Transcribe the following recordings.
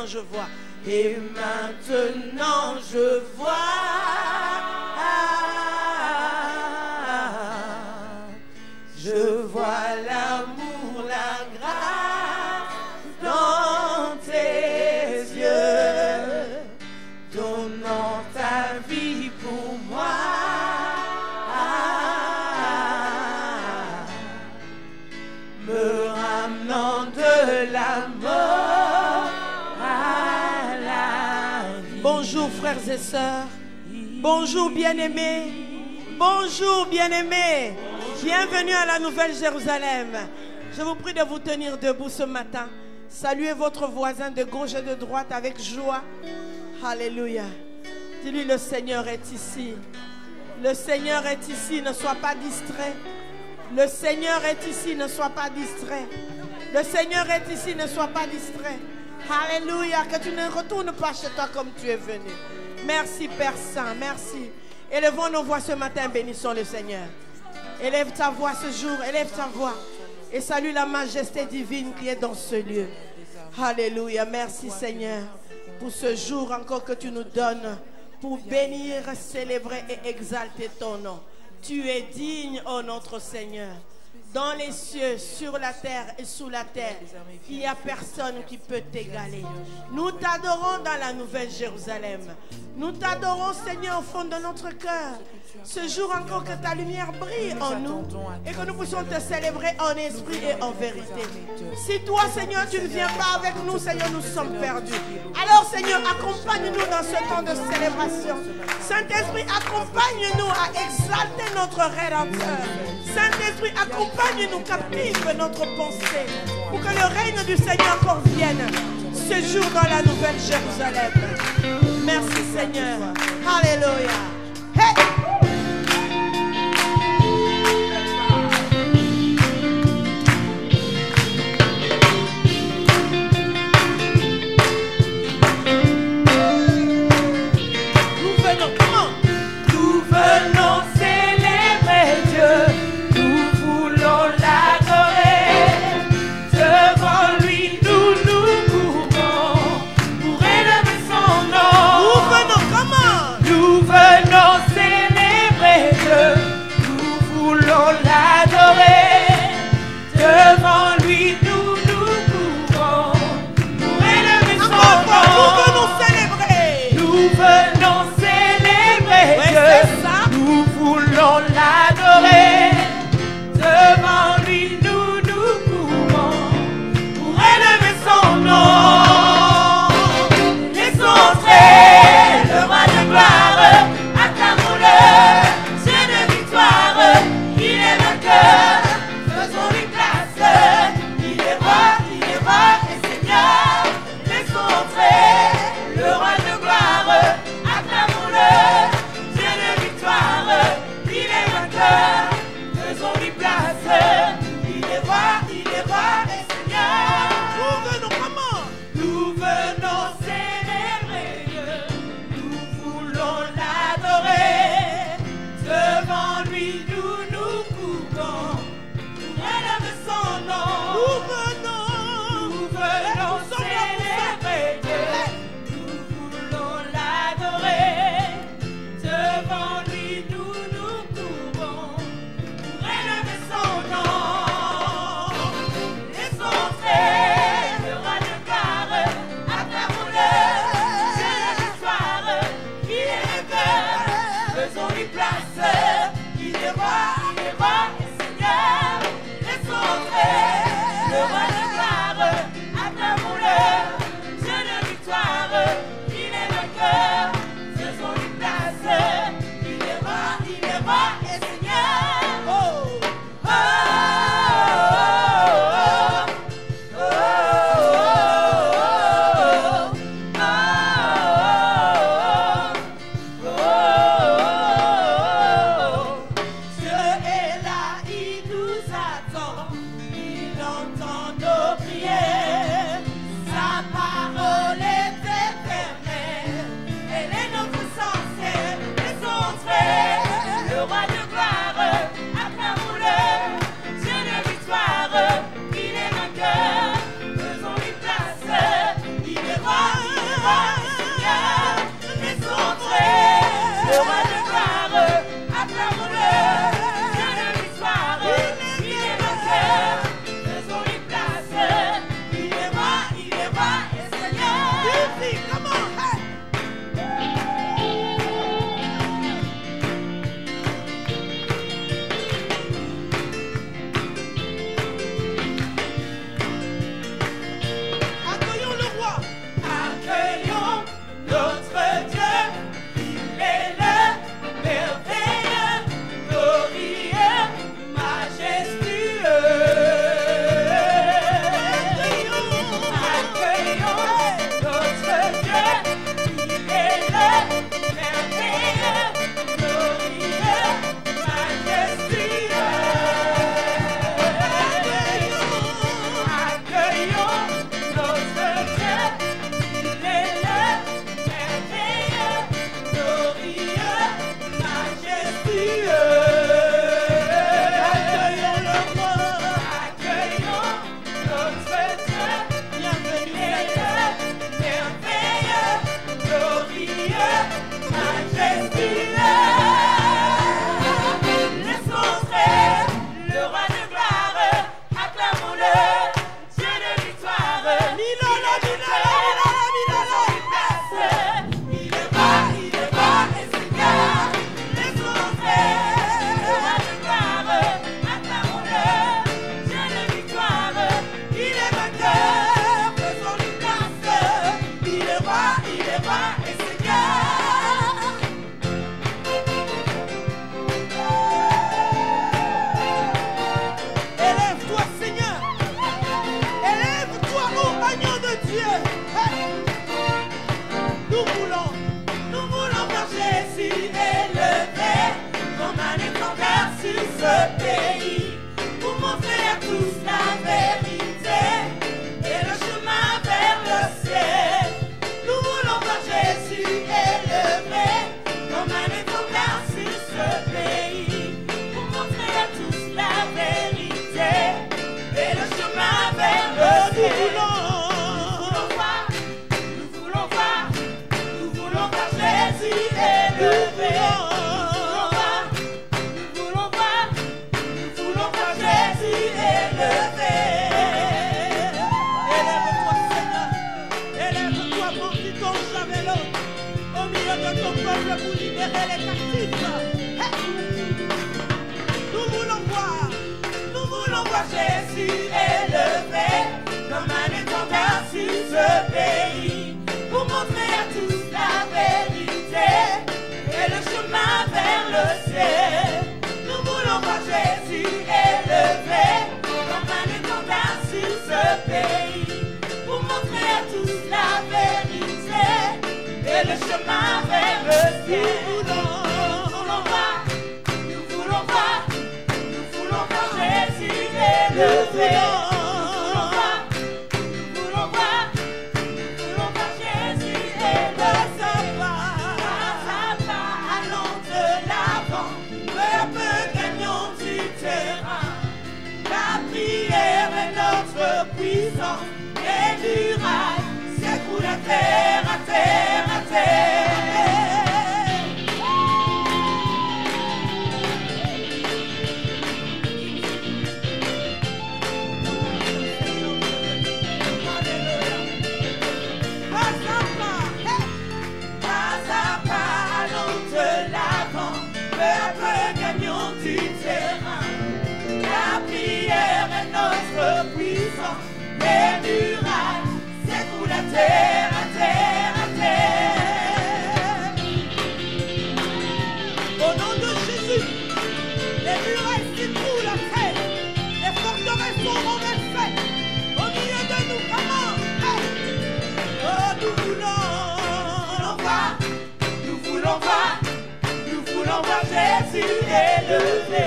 maintenant je vois. Et maintenant je vois. Je vois l'amour, la grâce dans tes yeux, donnant ta vie pour moi. Me ramenant de la mort à la vie. Bonjour frères et sœurs, bonjour bien-aimés, bonjour bien-aimés. Bienvenue à la Nouvelle Jérusalem. Je vous prie de vous tenir debout ce matin. Saluez votre voisin de gauche et de droite avec joie. Alléluia. Dis-lui, le Seigneur est ici. Le Seigneur est ici, ne sois pas distrait. Le Seigneur est ici, ne sois pas distrait. Le Seigneur est ici, ne sois pas distrait. Alléluia, que tu ne retournes pas chez toi comme tu es venu. Merci Père Saint, merci. Élevons nos voix ce matin, bénissons le Seigneur. Élève ta voix ce jour, élève ta voix. Et salue la majesté divine qui est dans ce lieu. Alléluia, merci Seigneur pour ce jour encore que tu nous donnes pour bénir, célébrer et exalter ton nom. Tu es digne, ô notre Seigneur. Dans les cieux, sur la terre et sous la terre, il n'y a personne qui peut t'égaler. Nous t'adorons dans la Nouvelle Jérusalem. Nous t'adorons, Seigneur, au fond de notre cœur. Ce jour encore que ta lumière brille en nous et que nous puissions te célébrer en esprit et en vérité. Si toi, Seigneur, tu ne viens pas avec nous, Seigneur, nous sommes perdus. Alors, Seigneur, accompagne-nous dans ce temps de célébration. Saint-Esprit, accompagne-nous à exalter notre Rédempteur. Saint-Esprit, accompagne-nous, captive notre pensée pour que le règne du Seigneur encore vienne ce jour dans la Nouvelle Jérusalem. Merci, Seigneur. Alléluia. Hey! Nous venons célébrer. ensemble pour libérer les captifs. Hey. Nous voulons voir Jésus élevé comme un étendard sur ce pays, pour montrer à tous la vérité et le chemin vers le ciel. Nous voulons voir Jésus élevé comme un étendard sur ce pays, pour montrer à tous la vérité et le chemin vers le ciel. Nous voulons voir Jésus élevé. Puissance et du rail s'écroule à terre, à terre, à terre. Pas à pas, allons de l'avant, peu à peu gagnons du terrain. La prière est notre puissance. Les murailles s'écroulent à terre, à terre, à terre. Au nom de Jésus, les murailles s'écroulent à terre. Les forteresses sont renversées. Au milieu de nous, comment? Hey. Oh, nous voulons voir Jésus élevé.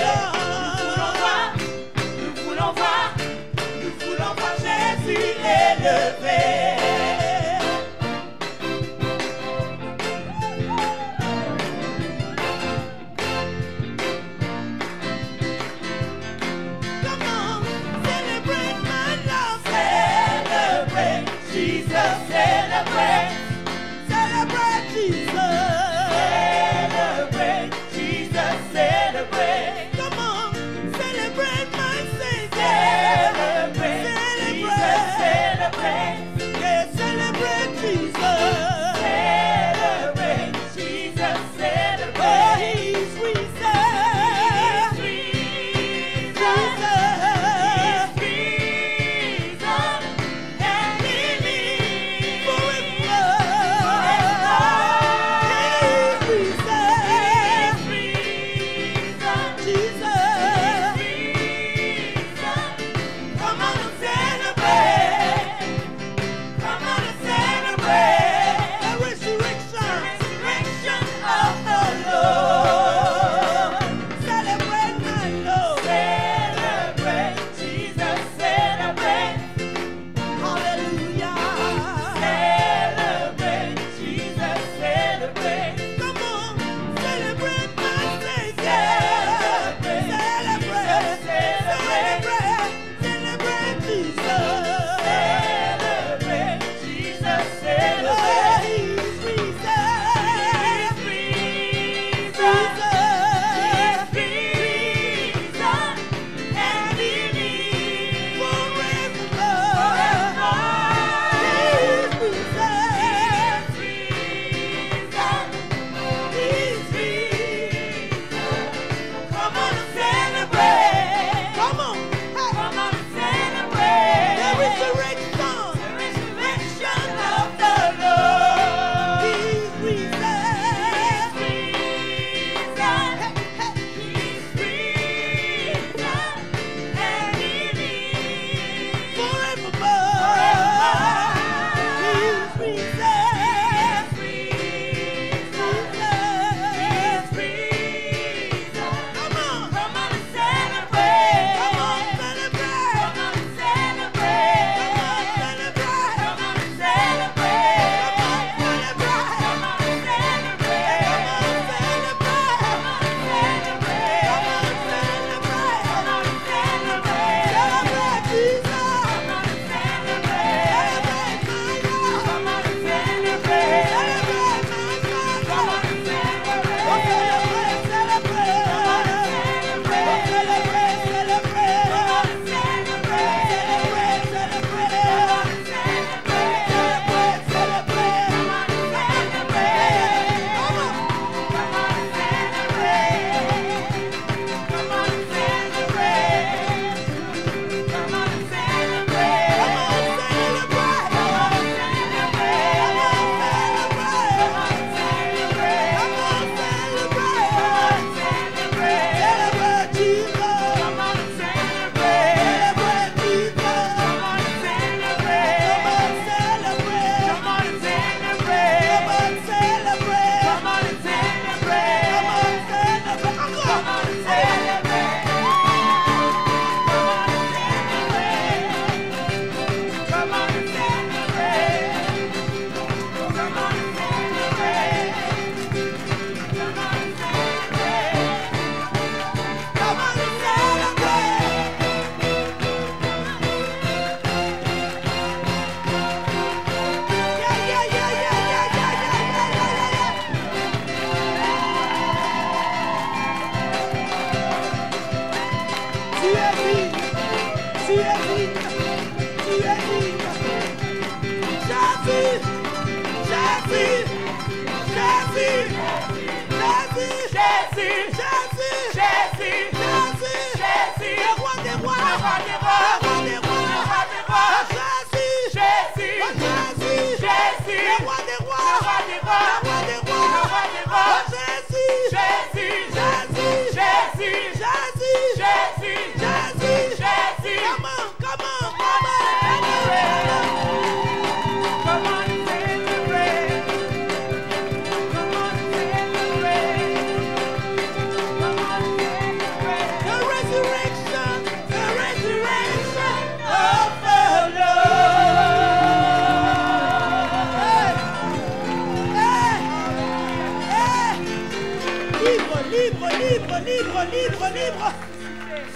Nous voulons voir Jésus élevé. Come on, celebrate my love. Celebrate Jesus, celebrate. Celebrate Jesus. Celebrate Jesus, celebrate.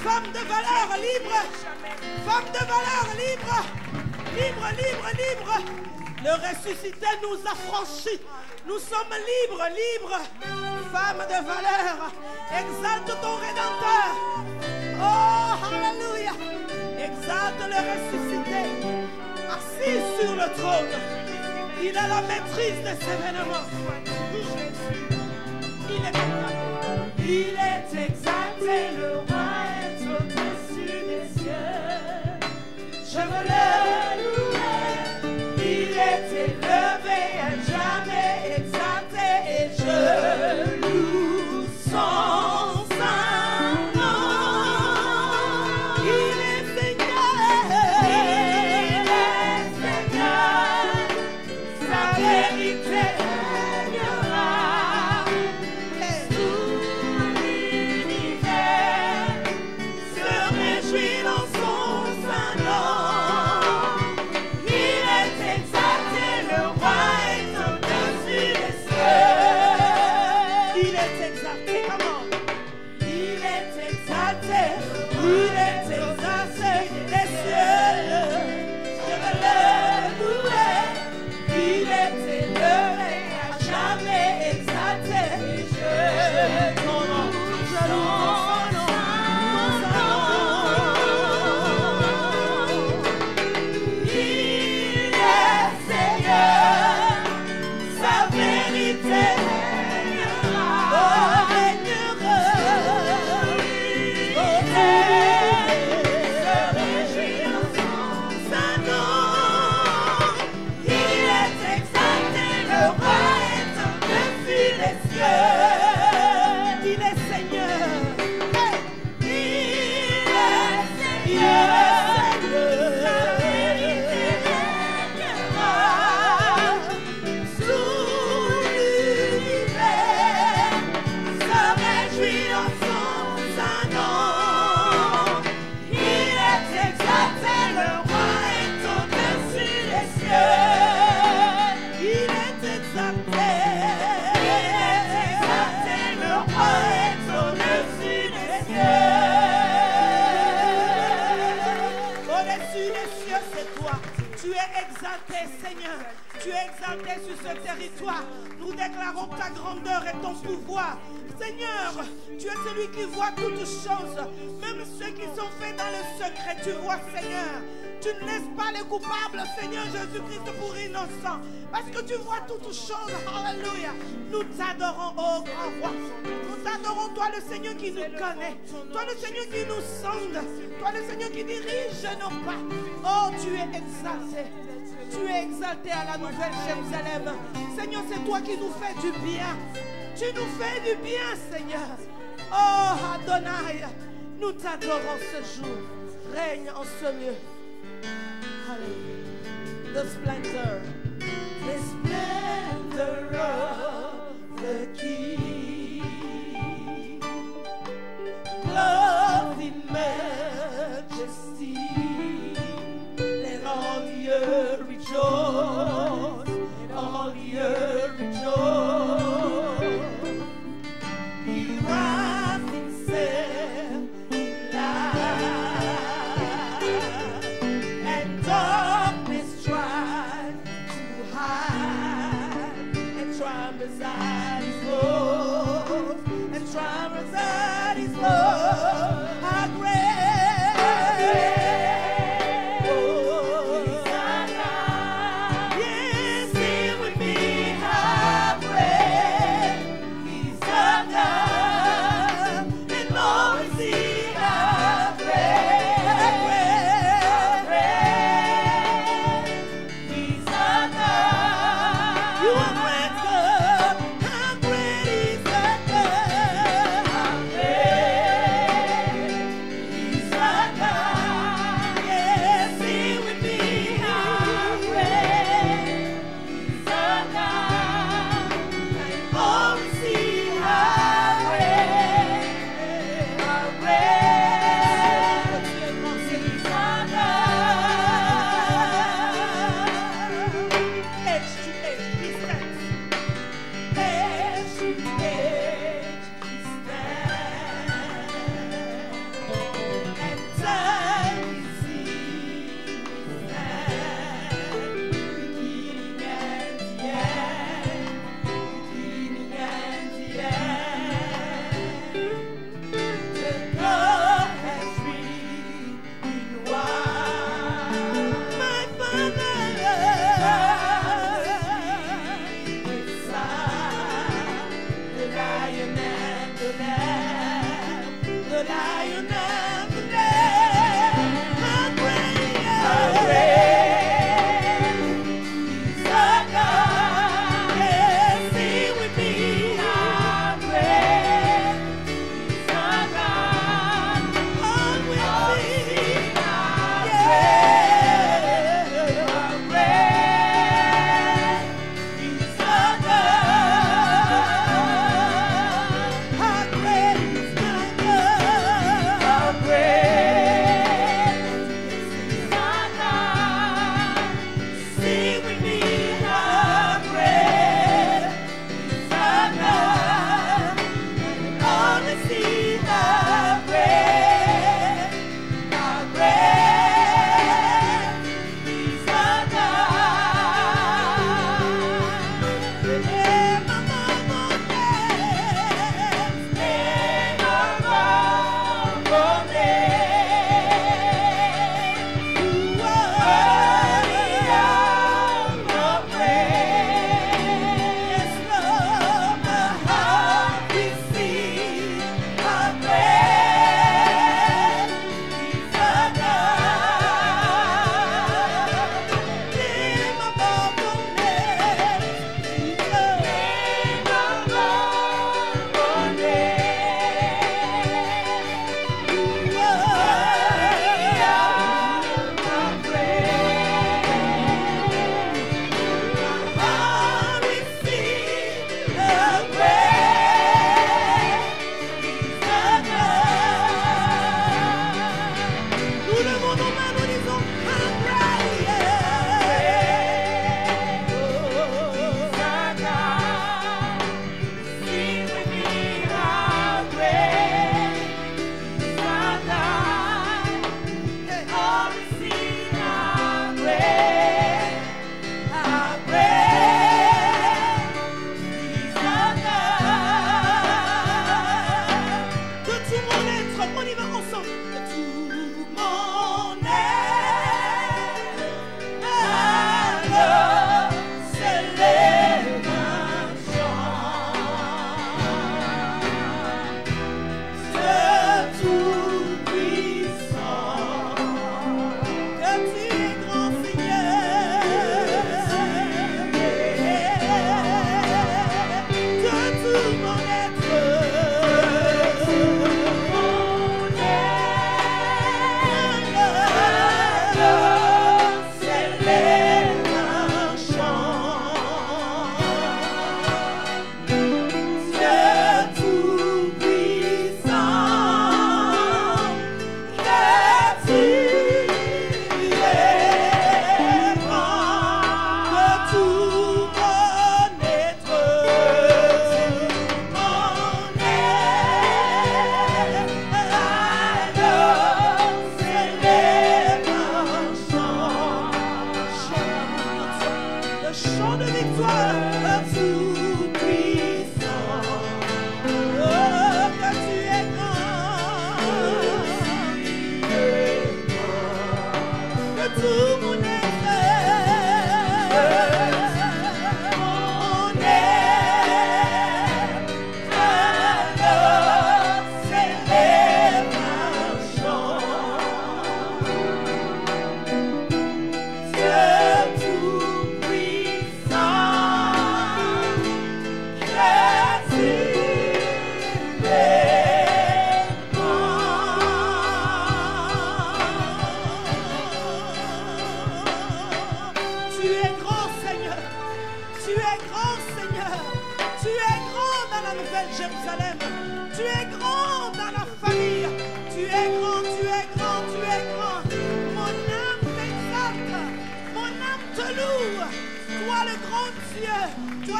Femme de valeur, libre. Femme de valeur, libre. Libre, libre, libre. Le ressuscité nous a franchis. Nous sommes libres, libres. Femme de valeur, exalte ton Rédempteur. Oh, alléluia. Exalte le ressuscité. Assis sur le trône. Il a la maîtrise de ces événements. Il est exalté, le roi est au-dessus des cieux. Je veux le louer. Il est élevé, à jamais exalté, et je loue son saint nom. Il est Seigneur. Il est Seigneur. Sa vérité régnera. Seigneur, tu es exalté sur ce territoire. Nous déclarons ta grandeur et ton pouvoir. Seigneur, tu es celui qui voit toutes choses, même ceux qui sont faits dans le secret. Tu vois, Seigneur. Tu ne laisses pas les coupables, Seigneur Jésus-Christ, pour innocents. Parce que tu vois toutes choses. Alléluia. Nous t'adorons, oh grand roi. Nous t'adorons, toi le Seigneur qui nous connaît. Toi le Seigneur qui nous sonde. Toi le Seigneur qui dirige nos pas. Oh, tu es exalté. Tu es exalté à la nouvelle Jérusalem. Seigneur, c'est toi qui nous fais du bien. Tu nous fais du bien, Seigneur. Oh, Adonai, nous t'adorons ce jour. Règne en ce lieu. Hallelujah. The splendor of the King. Glory, majesty. Let all the earth rejoice. Let all the earth rejoice. He wrapped himself in light, and darkness tried to hide, and triumph beside his voice.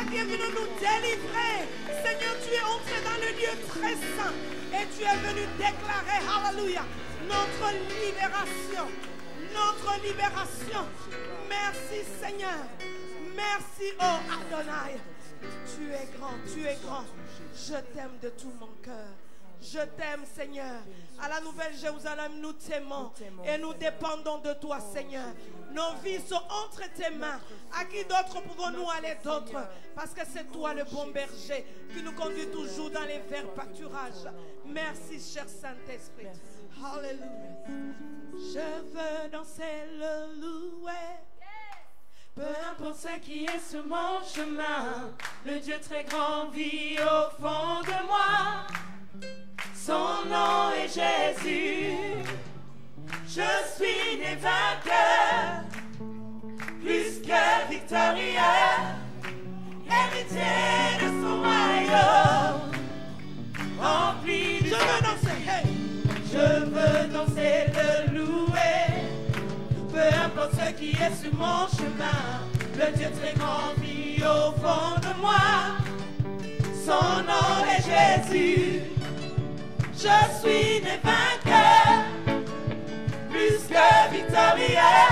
qui est venu nous délivrer. Seigneur, tu es entré dans le lieu très saint et tu es venu déclarer, alléluia, notre libération. Notre libération. Merci Seigneur. Merci, oh Adonai. Tu es grand, tu es grand. Je t'aime de tout mon cœur. Je t'aime, Seigneur. À la Nouvelle Jérusalem, nous t'aimons et nous dépendons de toi, Seigneur. Nos vies sont entre tes mains. À qui d'autre pouvons-nous aller d'autre? Parce que c'est toi le bon berger qui nous conduit toujours dans les verts pâturages. Merci, cher Saint-Esprit. Alléluia. Je veux danser, le louer. Peu importe ce qui est sur mon chemin, le Dieu très grand vit au fond de moi. Son nom est Jésus. Je suis né vainqueur, plus que victorieux, héritier de son royaume, rempli de... Je veux danser, hey. Je veux danser, le louer. Peu importe ce qui est sur mon chemin, le Dieu très grand vit au fond de moi. Son nom est Jésus. Je suis né vainqueur, plus que victorieux,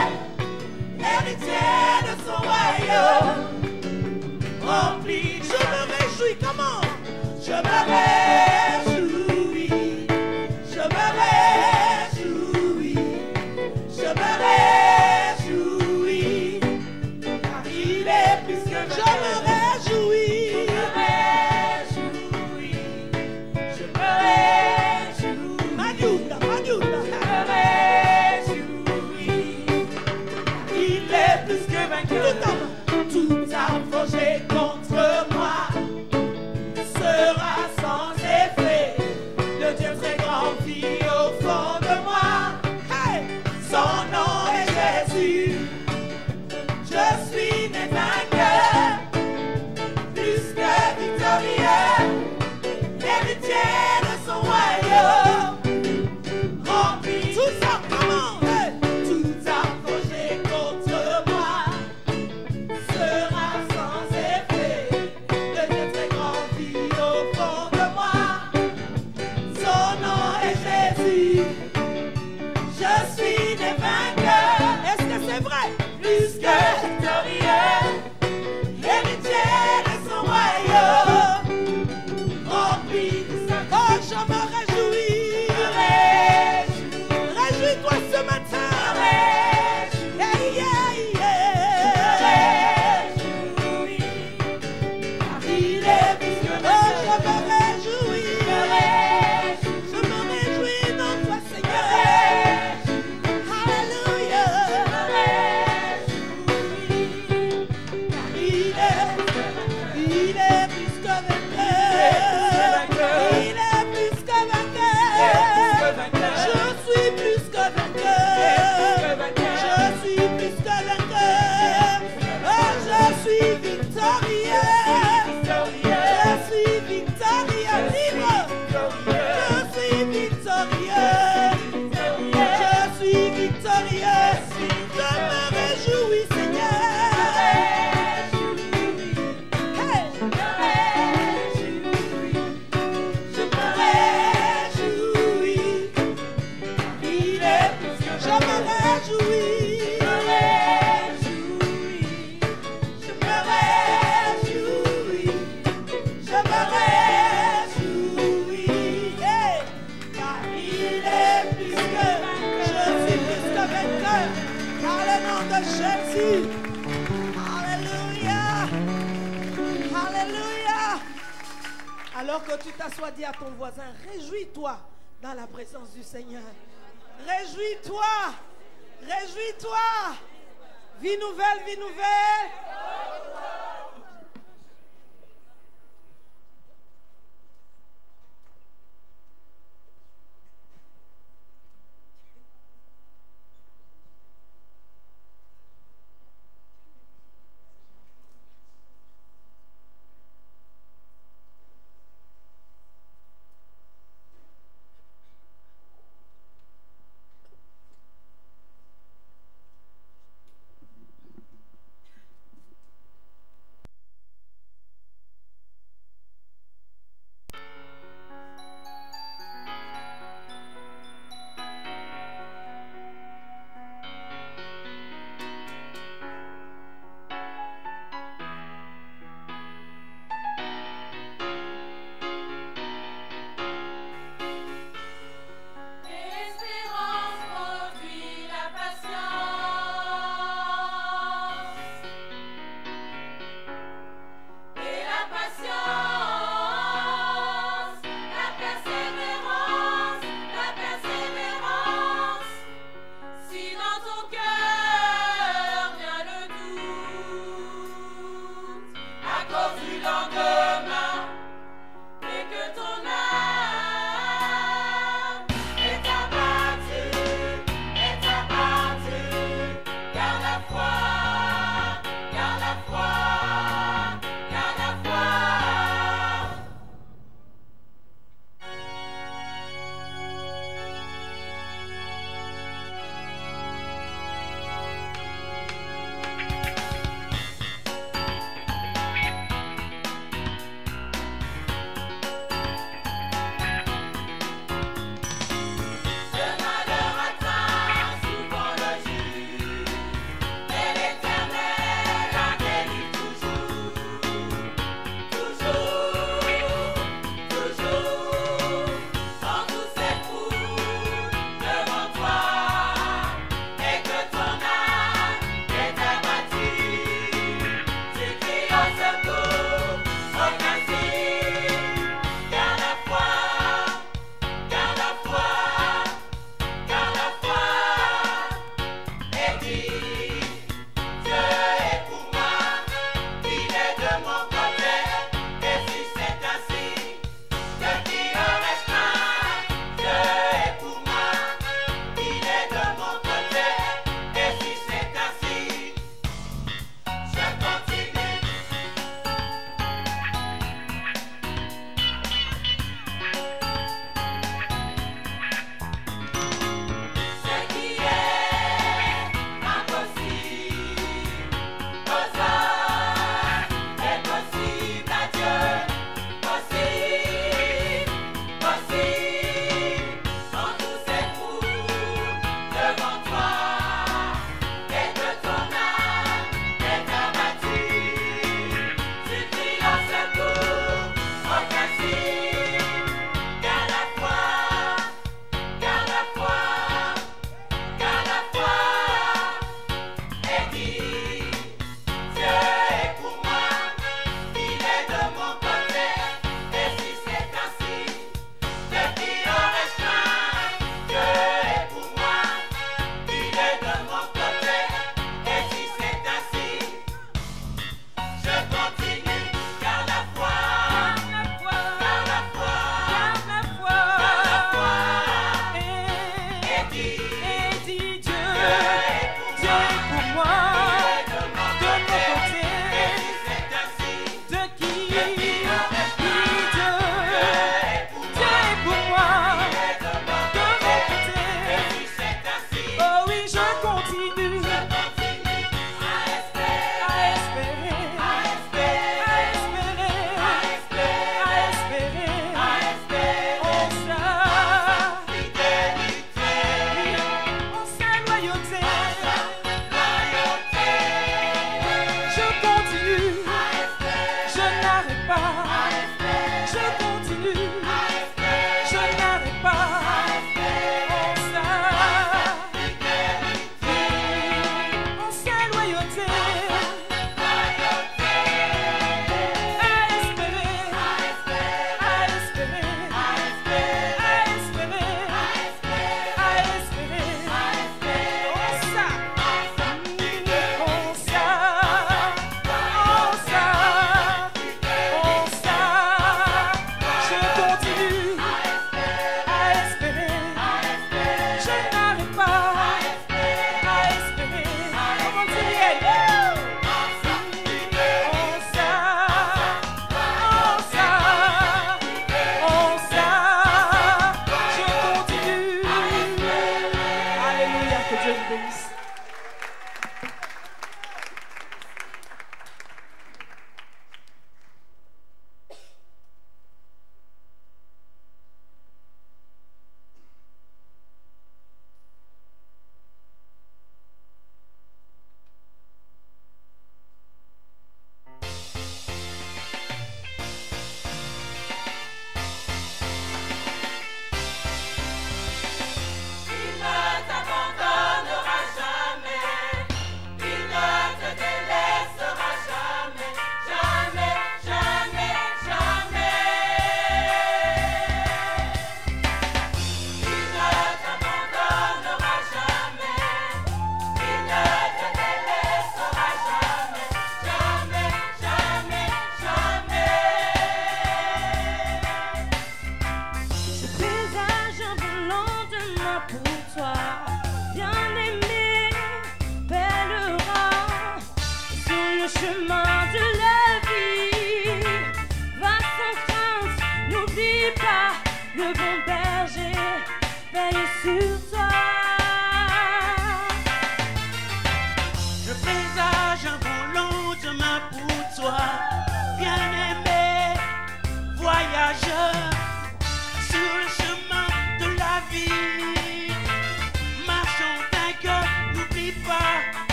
héritier de son royaume, rempli. Je me réjouis, comment? Je me réjouis, je me réjouis, je me réjouis, car il est plus que vainqueur. Je me réjouis, je me réjouis, je me réjouis, Manuda, Manuda, je me réjouis, il est plus que vainqueur. Tout arme forgée contre moi sera sans effet. Le Dieu très grand vit au fond de moi. Hey! Son nom est Jésus. Je suis né vainqueur, plus que victorieux, héritier de son royaume, rempli. Tout ça, comment? Hey! Tout arme forgée contre moi sera sans effet. Le Dieu très grand vit au fond de moi. Son nom est Jésus. Je suis né vainqueur. Est-ce que c'est vrai? Plus que victorieux, héritier de son royaume, rempli de sa... Oh, je me réjouis. Réjouis-toi ce matin. Yeah, yeah, yeah. Car il est plus que vainqueur. Oh, je me réjouis. Je me réjouis dans toi, Seigneur. Alléluia. Car il est plus que vainqueur. Il est plus que vainqueur. Je suis plus que vainqueur. Je suis plus que vainqueur. Oh, je suis victorieux. Je suis victorieux. Libre. Je suis victorieux. Je suis victorieux. Je me réjouis, Seigneur. Hey! Je me réjouis. Il est plus que je me réjouis. Je me réjouis. Je me réjouis. Hey! Car il est plus que je suis plus que vainqueur. Par le nom de Jésus. Alléluia. Alléluia. Alors que tu t'assois, dis à ton voisin, réjouis-toi dans la présence du Seigneur. Réjouis-toi. Réjouis-toi. Vie nouvelle, vie nouvelle.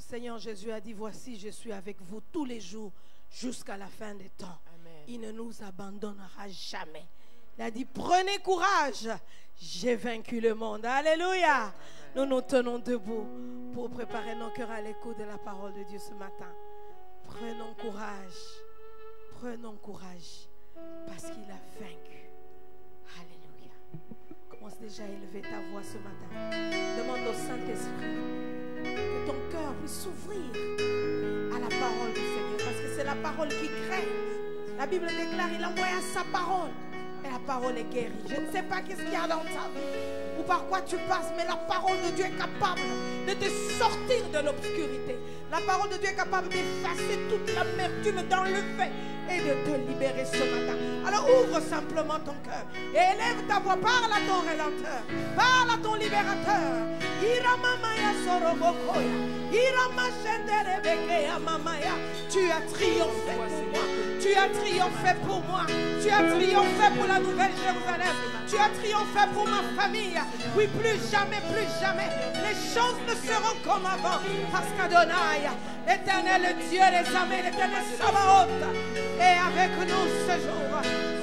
Seigneur Jésus a dit, voici, je suis avec vous tous les jours jusqu'à la fin des temps. Amen. Il ne nous abandonnera jamais. Il a dit, prenez courage, j'ai vaincu le monde. Alléluia. Amen. Nous nous tenons debout pour préparer nos cœurs à l'écoute de la parole de Dieu ce matin. Prenons courage, parce qu'il a vaincu. Alléluia. Commence déjà à élever ta voix ce matin. Demande au Saint-Esprit que ton cœur puisse s'ouvrir à la parole du Seigneur, parce que c'est la parole qui crée. La Bible déclare, il envoya sa parole et la parole est guérie. Je ne sais pas qu'est-ce qu'il y a dans ta vie ou par quoi tu passes, mais la parole de Dieu est capable de te sortir de l'obscurité. La parole de Dieu est capable d'effacer toute l'amertume dans le fait et de te libérer ce matin. Alors ouvre simplement ton cœur et élève ta voix, parle à ton Rédempteur, parle à ton Libérateur. Tu as triomphé pour moi. Tu as triomphé pour moi. Tu as triomphé pour la nouvelle Jérusalem. Tu as triomphé pour ma famille. Oui, plus jamais, les choses ne seront comme avant. Parce qu'Adonai, l'Éternel Dieu, les armées, l'Éternel Sabaoth est avec nous ce jour.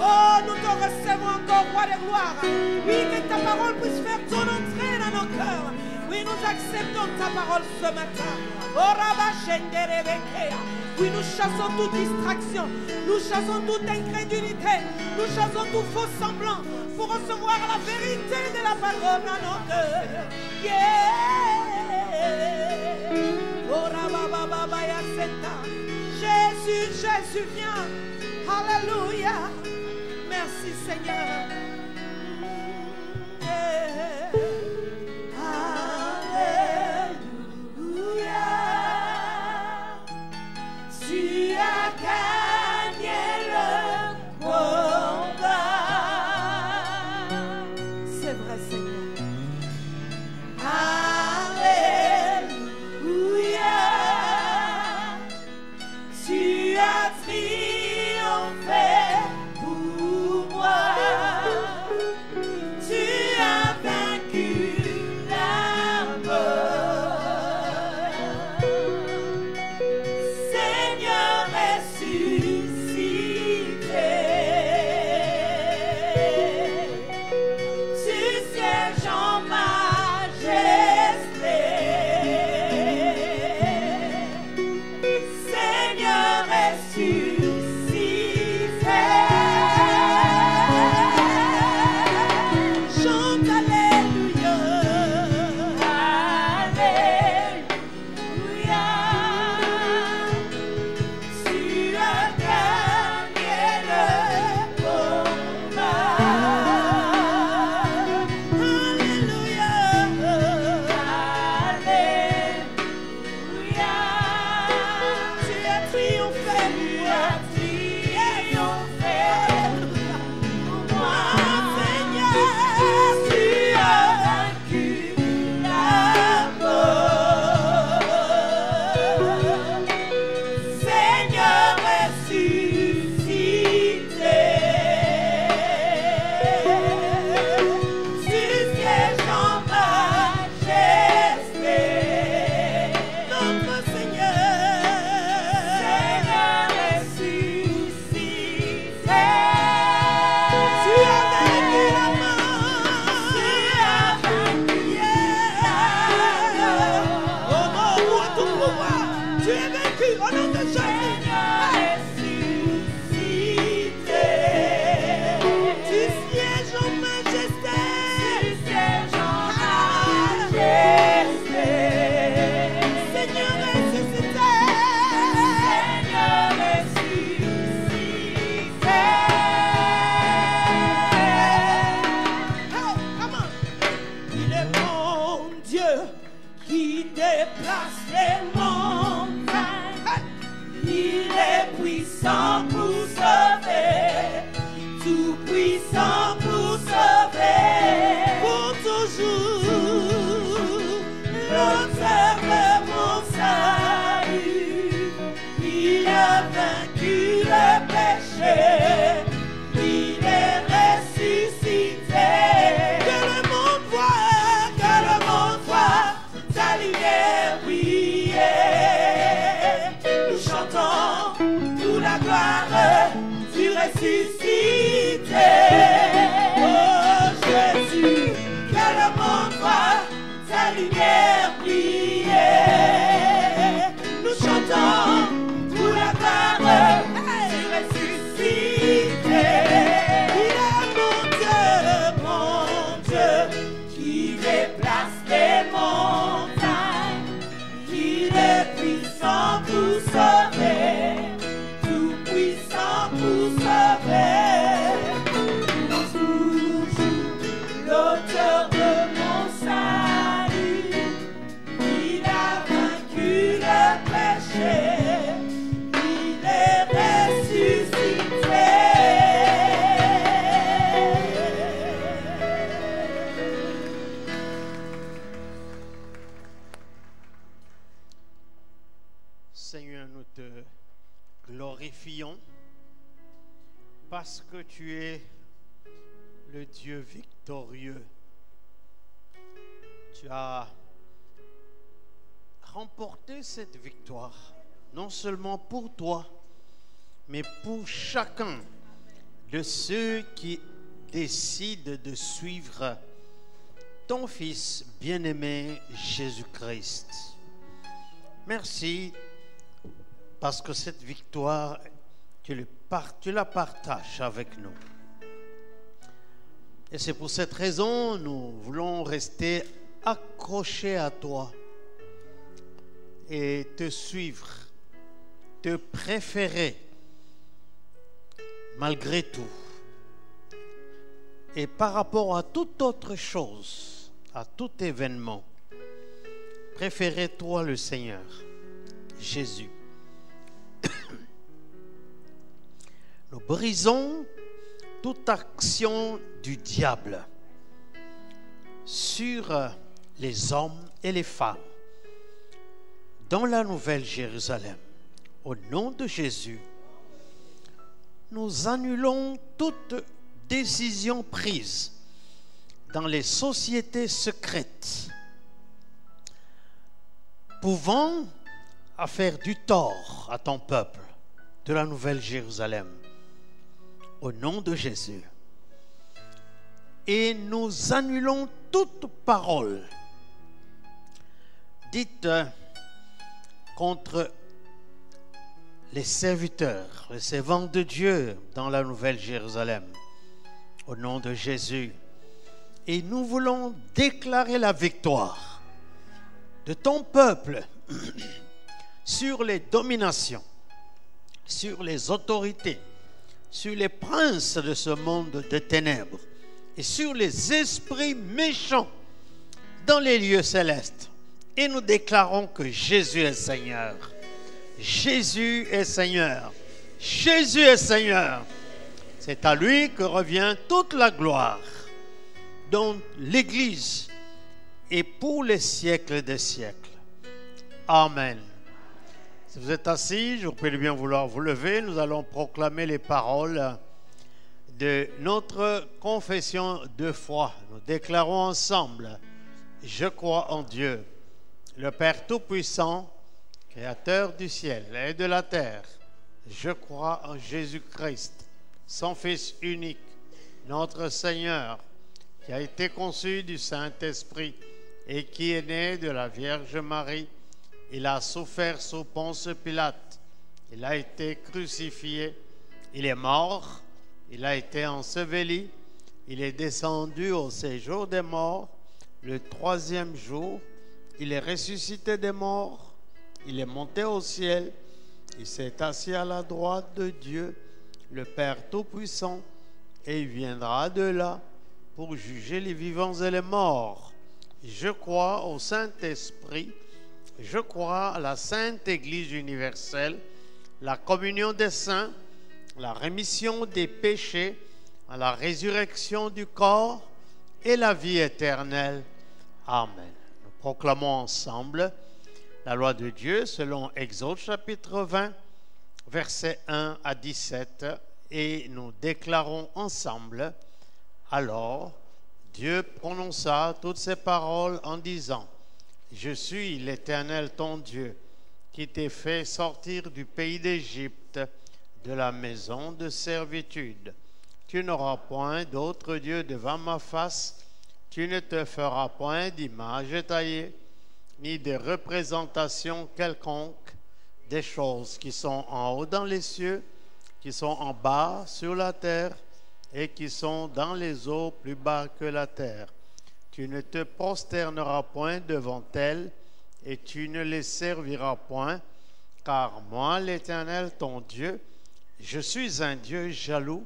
Oh, nous te recevons encore, roi de gloire. Oui, que ta parole puisse faire ton entrée dans nos cœurs. Oui, nous acceptons ta parole ce matin. Oh, Rabba Shenderebekea. Oui, nous chassons toute distraction, nous chassons toute incrédulité, nous chassons tout faux semblant pour recevoir la vérité de la parole dans nos cœurs. Yeah. Oh, Rabba Baba Yaseta. Jésus, Jésus, viens. Alléluia. Merci Seigneur. Yeah. Tu as gagné le combat. C'est vrai, Seigneur. Alléluia. Tu as triomphé pour moi. Tu as vaincu la mort. Oui, te glorifions parce que tu es le Dieu victorieux. Tu as remporté cette victoire, non seulement pour toi, mais pour chacun de ceux qui décident de suivre ton Fils bien-aimé Jésus-Christ. Merci parce que cette victoire, tu la partages avec nous. Et c'est pour cette raison, nous voulons rester accrochés à toi et te suivre, te préférer malgré tout. Et par rapport à toute autre chose, à tout événement, préférez toi le Seigneur, Jésus. Nous brisons toute action du diable sur les hommes et les femmes dans la Nouvelle Jérusalem. Au nom de Jésus, nous annulons toute décision prise dans les sociétés secrètes pouvant faire du tort à ton peuple de la Nouvelle Jérusalem. Au nom de Jésus. Et nous annulons toute parole dite contre les serviteurs, les servants de Dieu dans la Nouvelle Jérusalem. Au nom de Jésus. Et nous voulons déclarer la victoire de ton peuple sur les dominations, sur les autorités, sur les princes de ce monde de ténèbres et sur les esprits méchants dans les lieux célestes. Et nous déclarons que Jésus est Seigneur. Jésus est Seigneur. Jésus est Seigneur. C'est à lui que revient toute la gloire, dont l'Église est pour les siècles des siècles. Amen. Si vous êtes assis, je vous prie de bien vouloir vous lever. Nous allons proclamer les paroles de notre confession de foi. Nous déclarons ensemble: je crois en Dieu, le Père Tout-Puissant, Créateur du ciel et de la terre. Je crois en Jésus-Christ, son Fils unique, notre Seigneur, qui a été conçu du Saint-Esprit et qui est né de la Vierge Marie. Il a souffert sous Ponce Pilate. Il a été crucifié. Il est mort. Il a été enseveli. Il est descendu au séjour des morts. Le troisième jour, il est ressuscité des morts. Il est monté au ciel. Il s'est assis à la droite de Dieu, le Père Tout-Puissant, et il viendra de là pour juger les vivants et les morts. Je crois au Saint-Esprit. Je crois à la Sainte Église universelle, la communion des saints, la rémission des péchés, à la résurrection du corps et la vie éternelle. Amen. Nous proclamons ensemble la loi de Dieu selon Exode chapitre 20, versets 1 à 17, et nous déclarons ensemble: alors Dieu prononça toutes ces paroles en disant: je suis l'Éternel ton Dieu, qui t'ai fait sortir du pays d'Égypte, de la maison de servitude. Tu n'auras point d'autre Dieu devant ma face. Tu ne te feras point d'image taillée, ni de représentation quelconque des choses qui sont en haut dans les cieux, qui sont en bas sur la terre, et qui sont dans les eaux plus bas que la terre. Tu ne te prosterneras point devant elles, et tu ne les serviras point, car moi, l'Éternel, ton Dieu, je suis un Dieu jaloux,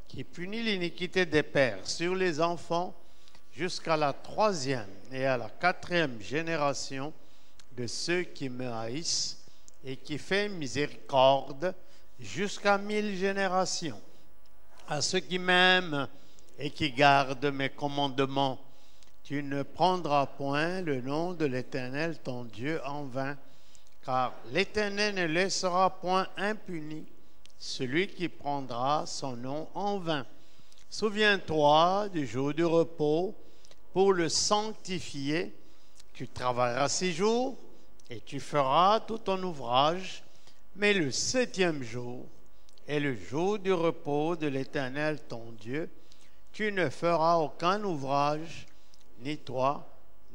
qui punit l'iniquité des pères sur les enfants, jusqu'à la 3e et à la 4e génération de ceux qui me haïssent, et qui fait miséricorde jusqu'à 1000 générations. À ceux qui m'aiment et qui gardent mes commandements, tu ne prendras point le nom de l'Éternel ton Dieu en vain, car l'Éternel ne laissera point impuni celui qui prendra son nom en vain. Souviens-toi du jour du repos pour le sanctifier. Tu travailleras 6 jours et tu feras tout ton ouvrage, mais le 7e jour est le jour du repos de l'Éternel ton Dieu. Tu ne feras aucun ouvrage, ni toi,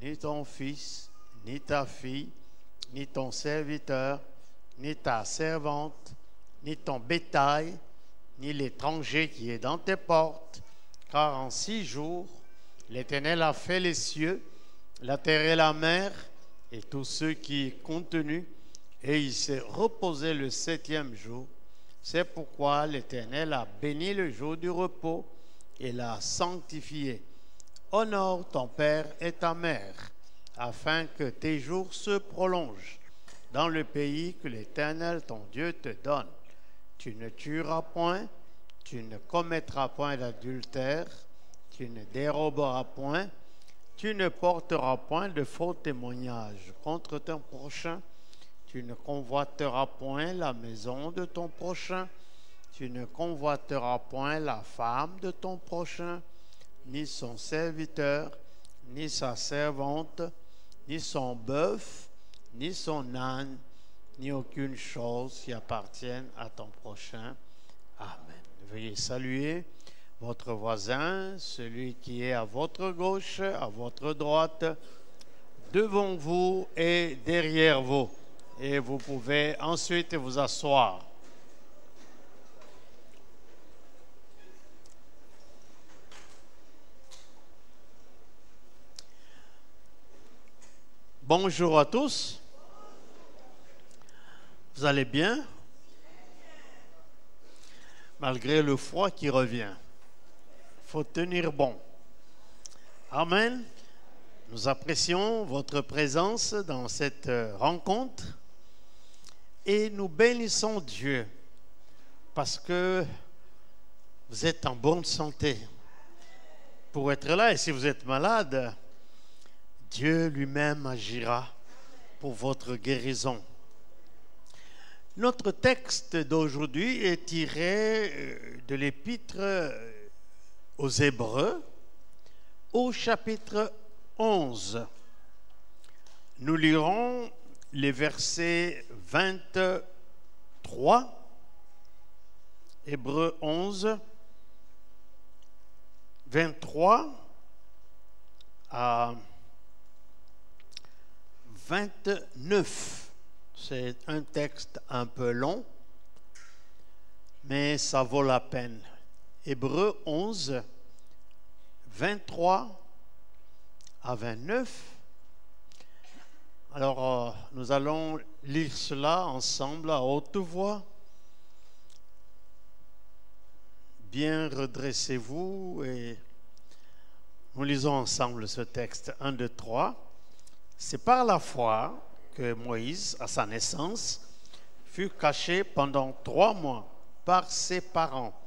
ni ton fils, ni ta fille, ni ton serviteur, ni ta servante, ni ton bétail, ni l'étranger qui est dans tes portes, car en 6 jours, l'Éternel a fait les cieux, la terre et la mer, et tout ce qui est contenu, et il s'est reposé le 7e jour. C'est pourquoi l'Éternel a béni le jour du repos et l'a sanctifié. Honore ton père et ta mère, afin que tes jours se prolongent dans le pays que l'Éternel ton Dieu te donne. Tu ne tueras point, tu ne commettras point d'adultère, tu ne déroberas point, tu ne porteras point de faux témoignages contre ton prochain, tu ne convoiteras point la maison de ton prochain, tu ne convoiteras point la femme de ton prochain, ni son serviteur, ni sa servante, ni son bœuf, ni son âne, ni aucune chose qui appartienne à ton prochain. Amen. Veuillez saluer votre voisin, celui qui est à votre gauche, à votre droite, devant vous et derrière vous. Et vous pouvez ensuite vous asseoir. Bonjour à tous. Vous allez bien? Malgré le froid qui revient, il faut tenir bon. Amen. Nous apprécions votre présence dans cette rencontre et nous bénissons Dieu parce que vous êtes en bonne santé pour être là. Et si vous êtes malade, Dieu lui-même agira pour votre guérison. Notre texte d'aujourd'hui est tiré de l'Épître aux Hébreux, au chapitre 11. Nous lirons les versets 23, Hébreux 11, 23 à 29. C'est un texte un peu long, mais ça vaut la peine. Hébreux 11, 23 à 29. Alors, nous allons lire cela ensemble à haute voix. Bien redressez-vous et nous lisons ensemble ce texte. 1, 2, 3. C'est par la foi que Moïse, à sa naissance, fut caché pendant 3 mois par ses parents,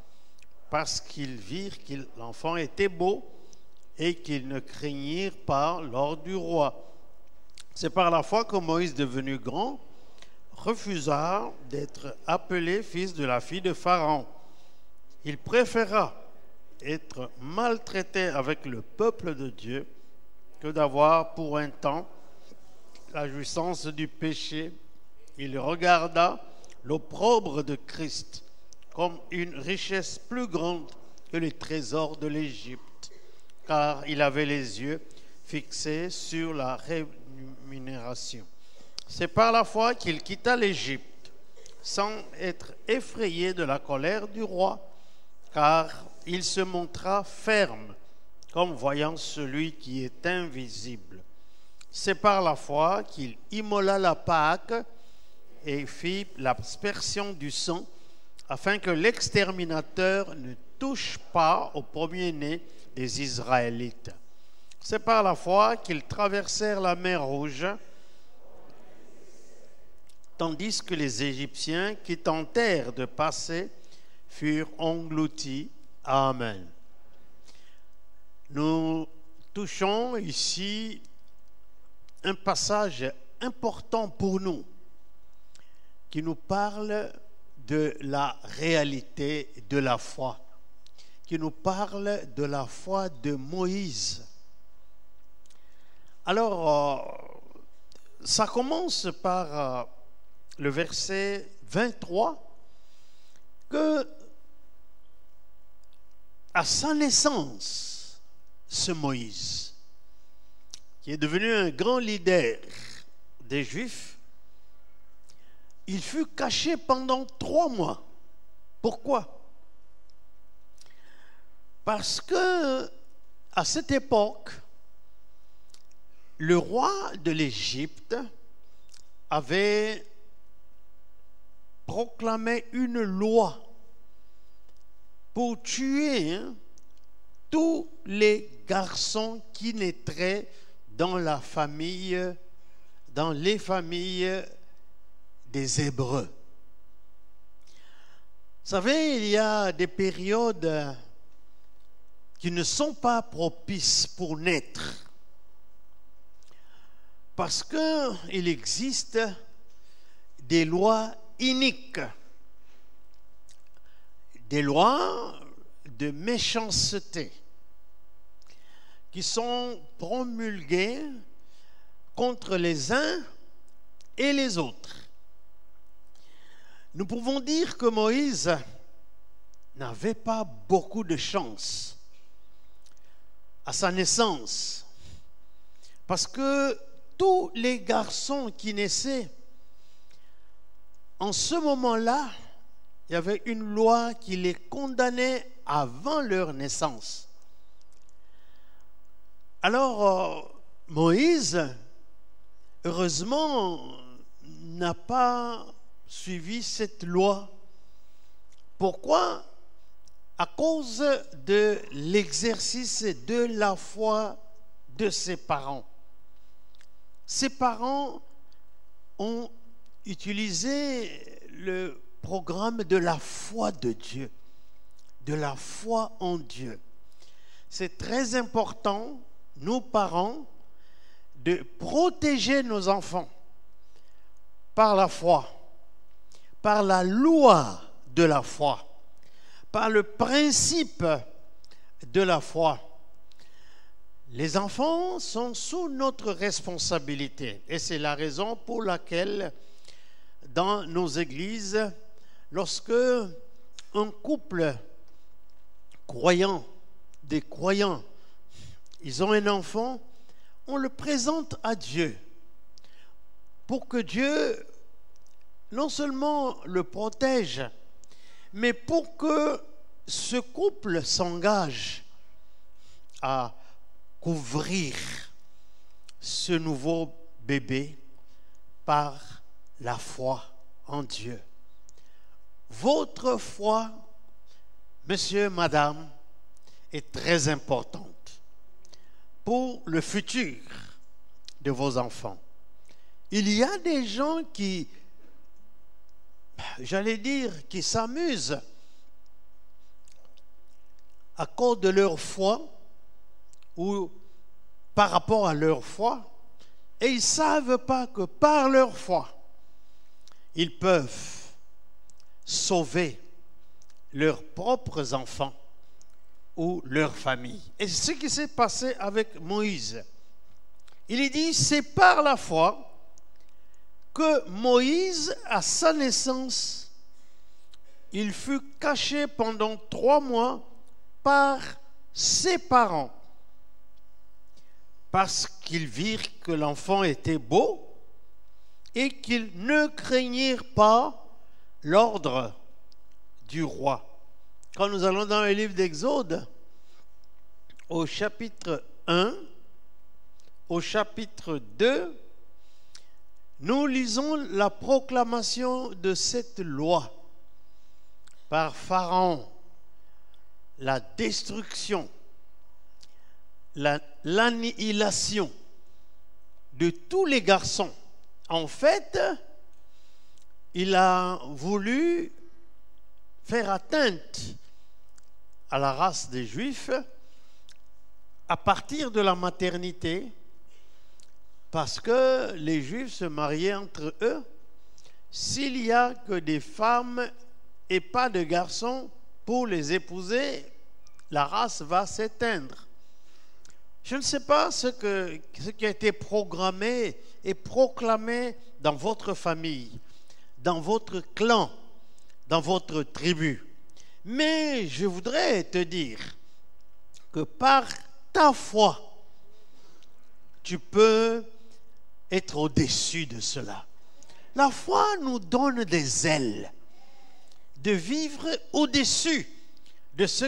parce qu'ils virent que l'enfant était beau et qu'ils ne craignirent pas l'ordre du roi. C'est par la foi que Moïse, devenu grand, refusa d'être appelé fils de la fille de Pharaon. Il préféra être maltraité avec le peuple de Dieu que d'avoir pour un temps la jouissance du péché. Il regarda l'opprobre de Christ comme une richesse plus grande que les trésors de l'Égypte, car il avait les yeux fixés sur la rémunération. C'est par la foi qu'il quitta l'Égypte, sans être effrayé de la colère du roi, car il se montra ferme, comme voyant celui qui est invisible. C'est par la foi qu'il immola la Pâque et fit l'aspersion du sang, afin que l'exterminateur ne touche pas au premier-né des Israélites. C'est par la foi qu'ils traversèrent la mer Rouge, tandis que les Égyptiens qui tentèrent de passer furent engloutis. Amen. Nous touchons ici un passage important pour nous, qui nous parle de la réalité de la foi, qui nous parle de la foi de Moïse. Alors, ça commence par le verset 23, que à sa naissance, ce Moïse, qui est devenu un grand leader des Juifs, il fut caché pendant 3 mois. Pourquoi? Parce que à cette époque, le roi de l'Égypte avait proclamé une loi pour tuer tous les garçons qui naîtraient dans les familles des Hébreux. Vous savez, il y a des périodes qui ne sont pas propices pour naître, parce qu'il existe des lois iniques, des lois de méchanceté qui sont promulguées contre les uns et les autres. Nous pouvons dire que Moïse n'avait pas beaucoup de chance à sa naissance, parce que tous les garçons qui naissaient, en ce moment-là, il y avait une loi qui les condamnait avant leur naissance. Alors, Moïse, heureusement, n'a pas suivi cette loi. Pourquoi? À cause de l'exercice de la foi de ses parents. Ses parents ont utilisé le programme de la foi de Dieu, de la foi en Dieu. C'est très important, nous parents, de protéger nos enfants par la foi, par la loi de la foi, par le principe de la foi. Les enfants sont sous notre responsabilité et c'est la raison pour laquelle dans nos églises, lorsque un couple croyant, des croyants, ils ont un enfant, on le présente à Dieu pour que Dieu non seulement le protège, mais pour que ce couple s'engage à couvrir ce nouveau bébé par la foi en Dieu. Votre foi, monsieur, madame, est très importante pour le futur de vos enfants. Il y a des gens qui, qui s'amusent à cause de leur foi ou par rapport à leur foi, et ils ne savent pas que par leur foi, ils peuvent sauver leurs propres enfants ou leur famille. Et c'est ce qui s'est passé avec Moïse. Il est dit, c'est par la foi que Moïse, à sa naissance, il fut caché pendant 3 mois par ses parents, parce qu'ils virent que l'enfant était beau et qu'ils ne craignirent pas l'ordre du roi. Quand nous allons dans le livre d'Exode, au chapitre 1, au chapitre 2, nous lisons la proclamation de cette loi par Pharaon, la destruction, l'annihilation de tous les garçons. En fait, il a voulu faire atteinte à la race des Juifs à partir de la maternité, parce que les Juifs se mariaient entre eux s'il n'y a que des femmes et pas de garçons pour les épouser, la race va s'éteindre. Je ne sais pas ce qui a été programmé et proclamé dans votre famille, dans votre clan, dans votre tribu. Mais je voudrais te dire que par ta foi, tu peux être au-dessus de cela. La foi nous donne des ailes de vivre au-dessus de ce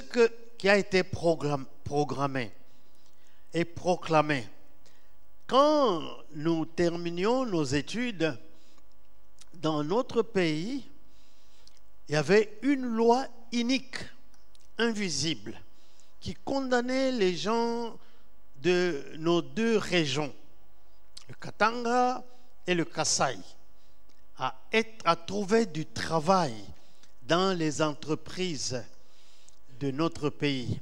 qui a été programmé et proclamé. Quand nous terminions nos études dans notre pays, il y avait une loi inique, invisible, qui condamnait les gens de nos deux régions, le Katanga et le Kasaï, à trouver du travail dans les entreprises de notre pays,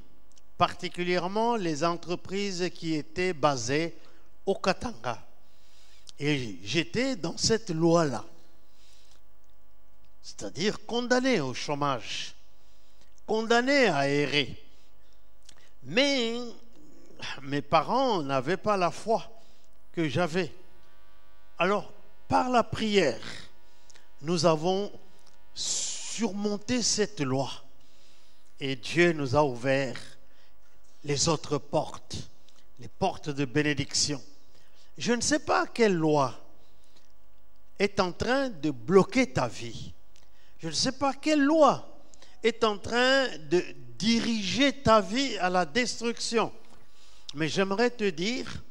particulièrement les entreprises qui étaient basées au Katanga. Et j'étais dans cette loi-là, c'est-à-dire condamné au chômage, condamné à errer. Mais mes parents n'avaient pas la foi que j'avais. Alors, par la prière, nous avons surmonté cette loi. Et Dieu nous a ouvert les autres portes, les portes de bénédiction. Je ne sais pas quelle loi est en train de bloquer ta vie. Je ne sais pas quelle loi est en train de diriger ta vie à la destruction. Mais j'aimerais te dire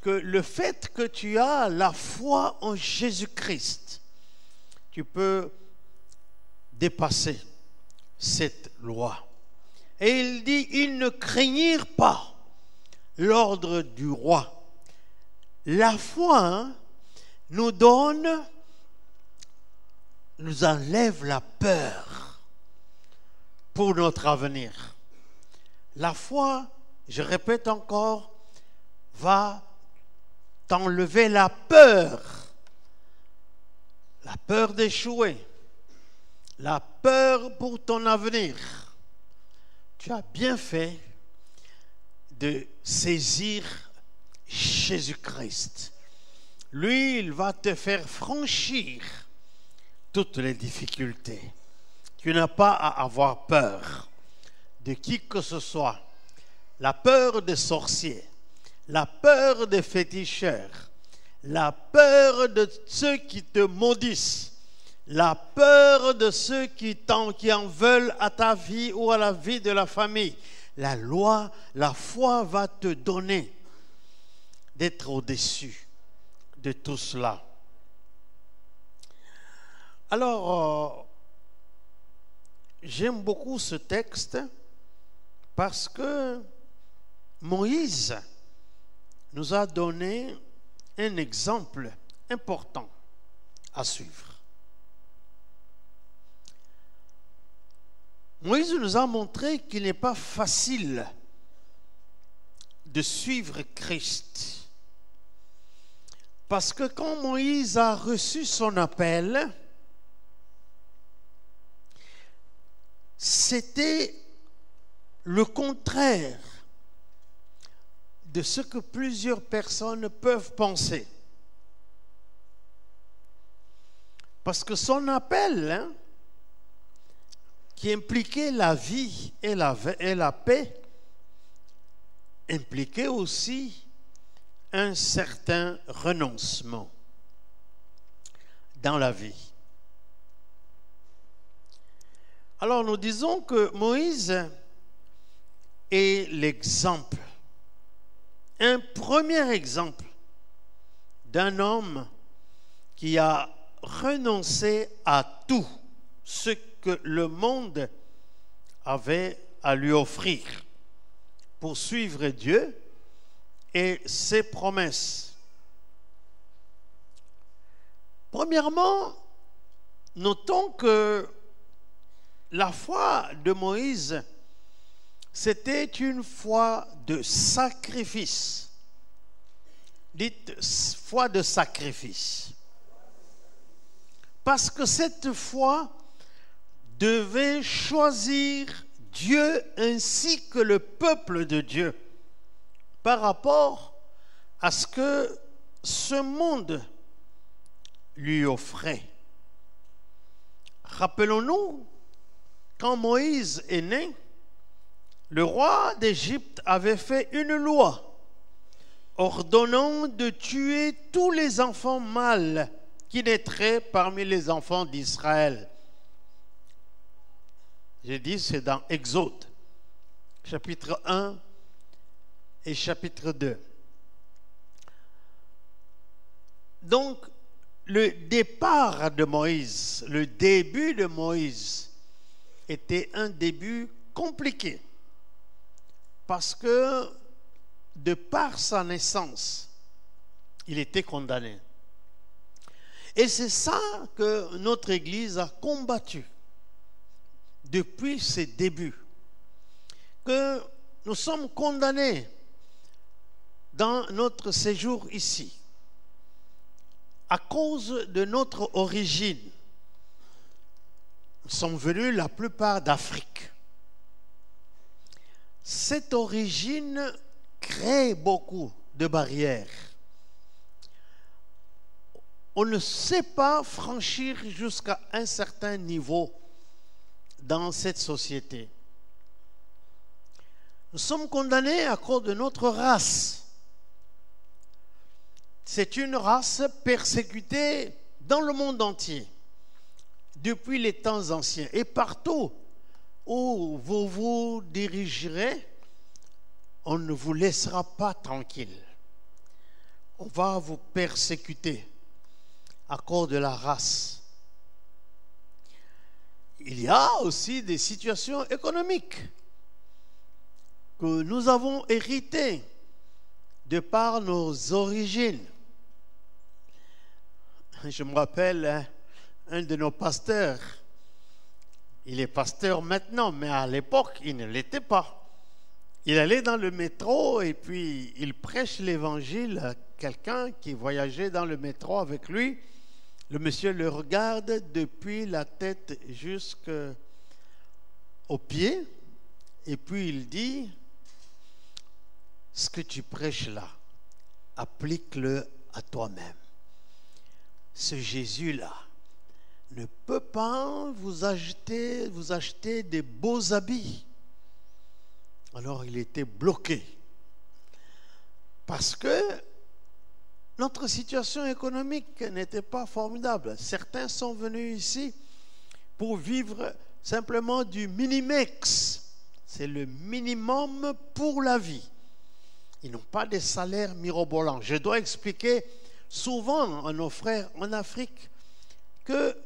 que le fait que tu as la foi en Jésus-Christ, tu peux dépasser cette loi. Et il dit, ils ne craignirent pas l'ordre du roi. La foi nous enlève la peur pour notre avenir. La foi, je répète encore, va t'enlever la peur d'échouer, la peur pour ton avenir. Tu as bien fait de saisir Jésus-Christ. Lui, il va te faire franchir toutes les difficultés. Tu n'as pas à avoir peur de qui que ce soit. La peur des sorciers, la peur des féticheurs, la peur de ceux qui te maudissent, la peur de ceux qui en veulent à ta vie ou à la vie de la famille. La foi va te donner d'être au-dessus de tout cela. Alors, j'aime beaucoup ce texte parce que Moïse nous a donné un exemple important à suivre. Moïse nous a montré qu'il n'est pas facile de suivre Christ. Parce que quand Moïse a reçu son appel, c'était le contraire de ce que plusieurs personnes peuvent penser. Parce que son appel, qui impliquait la vie et la paix, impliquait aussi un certain renoncement dans la vie. Alors nous disons que Moïse est l'exemple, un premier exemple d'un homme qui a renoncé à tout ce que le monde avait à lui offrir pour suivre Dieu et ses promesses. Premièrement, notons que la foi de Moïse, c'était une foi de sacrifice. Dites foi de sacrifice. Parce que cette foi devait choisir Dieu ainsi que le peuple de Dieu par rapport à ce que ce monde lui offrait. Rappelons-nous, quand Moïse est né, le roi d'Égypte avait fait une loi ordonnant de tuer tous les enfants mâles qui naîtraient parmi les enfants d'Israël. J'ai dit, c'est dans Exode, chapitre 1 et chapitre 2. Donc, le départ de Moïse, le début de Moïse, était un début compliqué. Parce que, de par sa naissance, il était condamné. Et c'est ça que notre Église a combattu depuis ses débuts. Que nous sommes condamnés dans notre séjour ici à cause de notre origine. Nous sommes venus la plupart d'Afrique. Cette origine crée beaucoup de barrières. On ne sait pas franchir jusqu'à un certain niveau dans cette société. Nous sommes condamnés à cause de notre race. C'est une race persécutée dans le monde entier, depuis les temps anciens. Et partout où vous vous dirigerez, on ne vous laissera pas tranquille. On va vous persécuter à cause de la race. Il y a aussi des situations économiques que nous avons héritées de par nos origines. Je me rappelle un de nos pasteurs. Il est pasteur maintenant, mais à l'époque, il ne l'était pas. Il allait dans le métro et puis il prêche l'évangile à quelqu'un qui voyageait dans le métro avec lui. Le monsieur le regarde depuis la tête jusqu'aux pieds et puis il dit: ce que tu prêches là, applique-le à toi-même. Ce Jésus-là ne peut pas vous acheter des beaux habits. Alors il était bloqué parce que notre situation économique n'était pas formidable. Certains sont venus ici pour vivre simplement du minimex. C'est le minimum pour la vie. Ils n'ont pas de salaire mirobolant. Je dois expliquer souvent à nos frères en Afrique que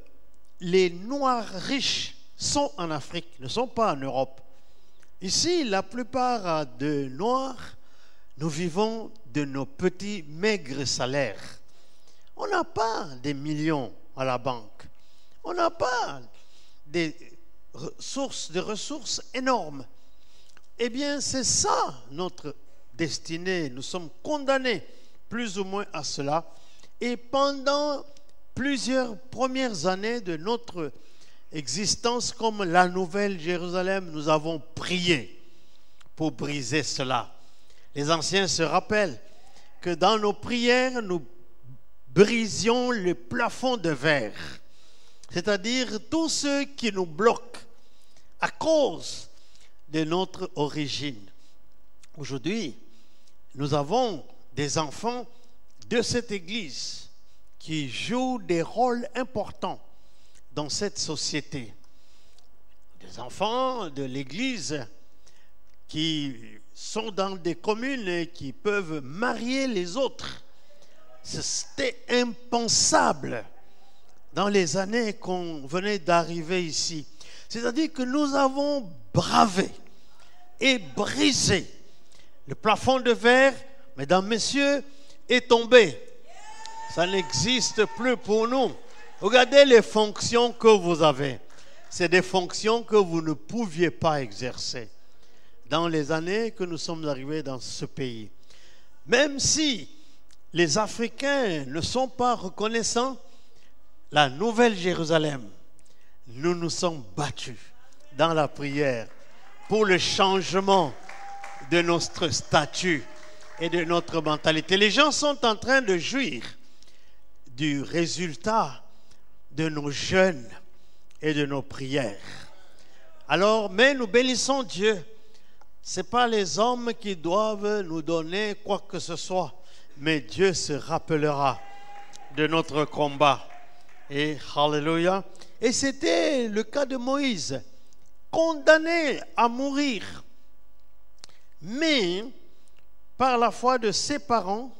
les Noirs riches sont en Afrique, ne sont pas en Europe. Ici, la plupart de Noirs, nous vivons de nos petits maigres salaires. On n'a pas des millions à la banque. On n'a pas des ressources énormes. Eh bien, c'est ça notre destinée. Nous sommes condamnés plus ou moins à cela. Et pendant plusieurs premières années de notre existence comme la Nouvelle Jérusalem, nous avons prié pour briser cela. Les anciens se rappellent que dans nos prières, nous brisions le plafond de verre, c'est-à-dire tous ceux qui nous bloquent à cause de notre origine. Aujourd'hui, nous avons des enfants de cette Église qui jouent des rôles importants dans cette société. Des enfants de l'Église qui sont dans des communes et qui peuvent marier les autres. C'était impensable dans les années qu'on venait d'arriver ici. C'est-à-dire que nous avons bravé et brisé le plafond de verre, mesdames, messieurs, est tombé. Ça n'existe plus pour nous. Regardez les fonctions que vous avez. C'est des fonctions que vous ne pouviez pas exercer dans les années que nous sommes arrivés dans ce pays. Même si les Africains ne sont pas reconnaissants, la nouvelle Jérusalem, nous nous sommes battus dans la prière pour le changement de notre statut et de notre mentalité. Les gens sont en train de jouir du résultat de nos jeûnes et de nos prières. Alors, mais nous bénissons Dieu. Ce n'est pas les hommes qui doivent nous donner quoi que ce soit, mais Dieu se rappellera de notre combat. Et Alléluia. Et c'était le cas de Moïse, condamné à mourir. Mais par la foi de ses parents,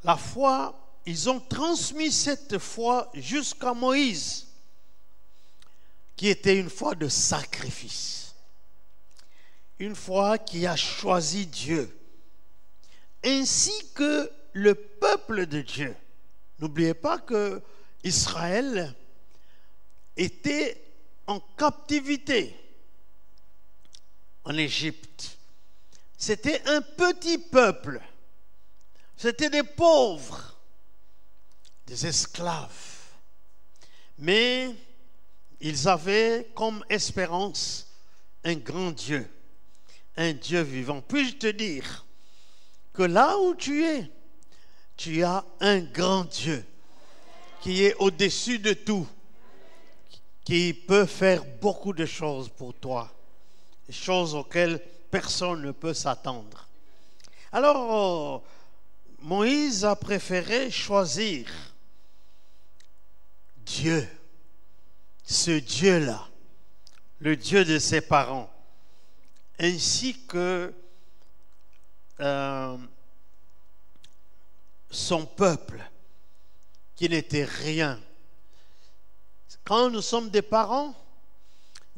la foi, ils ont transmis cette foi jusqu'à Moïse, qui était une foi de sacrifice, une foi qui a choisi Dieu, ainsi que le peuple de Dieu. N'oubliez pas que Israël était en captivité en Égypte. C'était un petit peuple, c'était des pauvres, des esclaves, mais ils avaient comme espérance un grand Dieu, un Dieu vivant. Puis-je te dire que là où tu as un grand Dieu qui est au-dessus de tout, qui peut faire beaucoup de choses pour toi, des choses auxquelles personne ne peut s'attendre. Alors, Moïse a préféré choisir Dieu, ce Dieu-là, le Dieu de ses parents, ainsi que son peuple, qui n'était rien. Quand nous sommes des parents,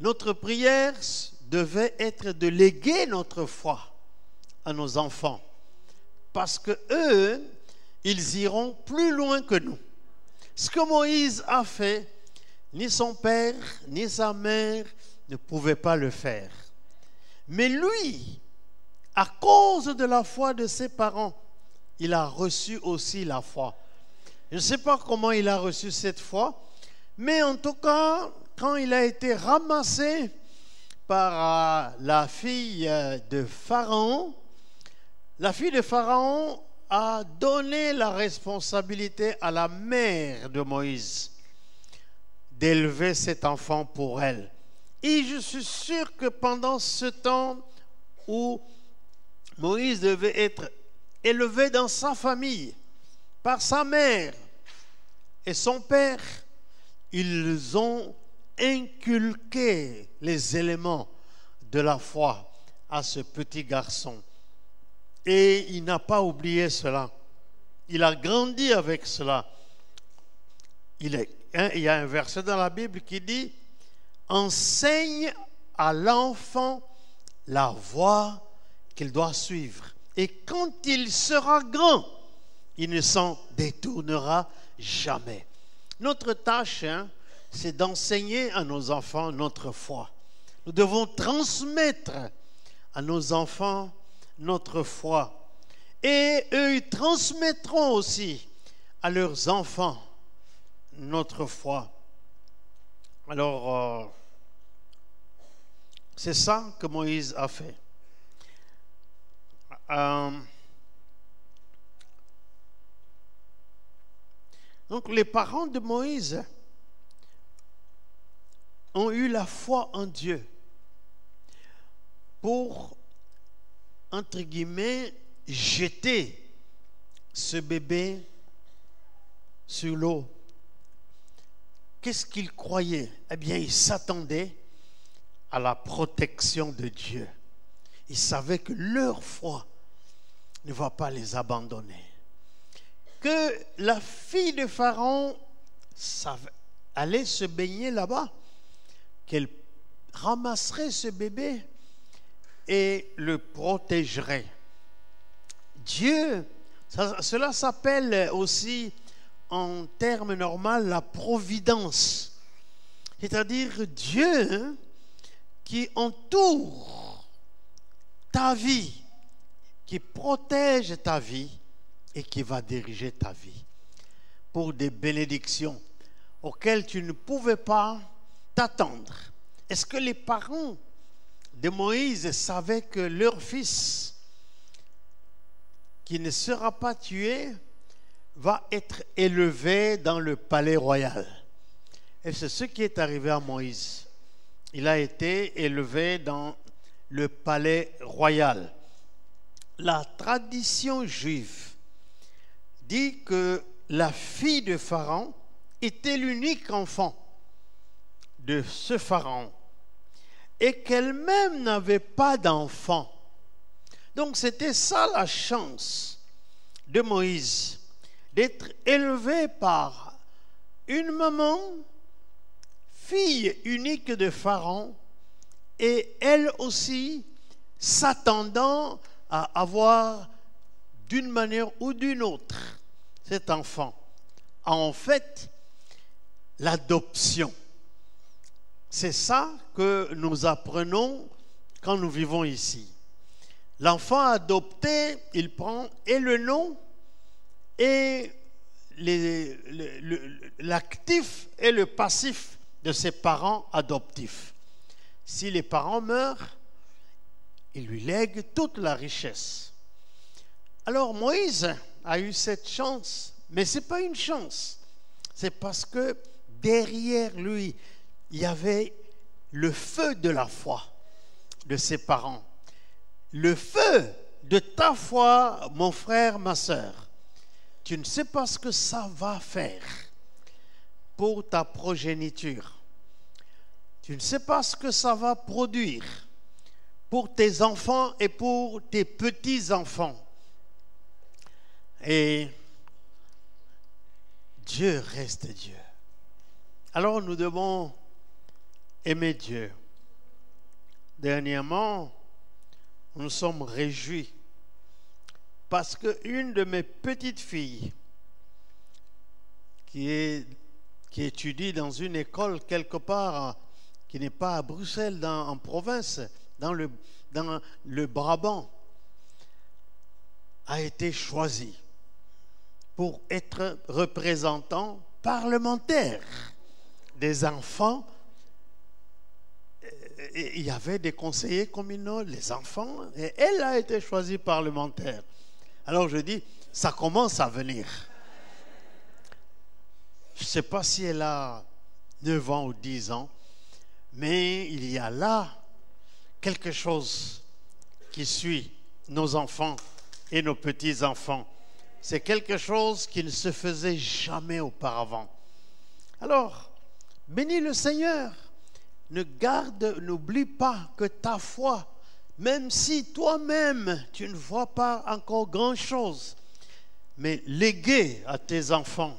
notre prière devait être de léguer notre foi à nos enfants, parce que eux, ils iront plus loin que nous. Ce que Moïse a fait, ni son père, ni sa mère ne pouvaient pas le faire. Mais lui, à cause de la foi de ses parents, il a reçu aussi la foi. Je ne sais pas comment il a reçu cette foi, mais en tout cas, quand il a été ramassé par la fille de Pharaon a donné la responsabilité à la mère de Moïse d'élever cet enfant pour elle. Et je suis sûr que pendant ce temps où Moïse devait être élevé dans sa famille par sa mère et son père, ils ont inculqué les éléments de la foi à ce petit garçon. Et il n'a pas oublié cela. Il a grandi avec cela. Il y a un verset dans la Bible qui dit « Enseigne à l'enfant la voie qu'il doit suivre. Et quand il sera grand, il ne s'en détournera jamais. » Notre tâche, c'est d'enseigner à nos enfants notre foi. Nous devons transmettre à nos enfants notre foi. Et eux, ils transmettront aussi à leurs enfants notre foi. Alors, c'est ça que Moïse a fait. Donc, les parents de Moïse ont eu la foi en Dieu pour, entre guillemets, jeter ce bébé sur l'eau. Qu'est-ce qu'ils croyaient? Eh bien, ils s'attendaient à la protection de Dieu. Ils savaient que leur foi ne va pas les abandonner. Que la fille de Pharaon allait se baigner là-bas, qu'elle ramasserait ce bébé et le protégerait. Dieu, cela s'appelle aussi en termes normaux la providence. C'est-à-dire Dieu qui entoure ta vie, qui protège ta vie et qui va diriger ta vie. pour des bénédictions auxquelles tu ne pouvais pas t'attendre. Est-ce que les parents de Moïse savaient que leur fils, qui ne sera pas tué, va être élevé dans le palais royal? Et c'est ce qui est arrivé à Moïse. Il a été élevé dans le palais royal. La tradition juive dit que la fille de Pharaon était l'unique enfant de ce Pharaon et qu'elle-même n'avait pas d'enfant. Donc c'était ça la chance de Moïse, d'être élevé par une maman, fille unique de Pharaon, et elle aussi s'attendant à avoir d'une manière ou d'une autre cet enfant. En fait, l'adoption. C'est ça que nous apprenons quand nous vivons ici. L'enfant adopté, il prend et le nom et l'actif et le passif de ses parents adoptifs. Si les parents meurent, ils lui lèguent toute la richesse. Alors Moïse a eu cette chance, mais ce n'est pas une chance. C'est parce que derrière lui, il y avait le feu de la foi de ses parents. Le feu de ta foi, mon frère, ma sœur. Tu ne sais pas ce que ça va faire pour ta progéniture. Tu ne sais pas ce que ça va produire pour tes enfants et pour tes petits-enfants. Et Dieu reste Dieu. Alors nous devons aimer Dieu. Dernièrement, nous sommes réjouis parce qu'une de mes petites filles qui étudie dans une école quelque part, qui n'est pas à Bruxelles, en province, dans le Brabant, a été choisie pour être représentant parlementaire des enfants. Et il y avait des conseillers communaux, les enfants, et elle a été choisie parlementaire. Alors je dis, ça commence à venir. Je ne sais pas si elle a 9 ans ou 10 ans, mais il y a là quelque chose qui suit nos enfants et nos petits-enfants. C'est quelque chose qui ne se faisait jamais auparavant. Alors, bénis le Seigneur. N'oublie pas que ta foi, même si toi-même tu ne vois pas encore grand-chose, mais léguer à tes enfants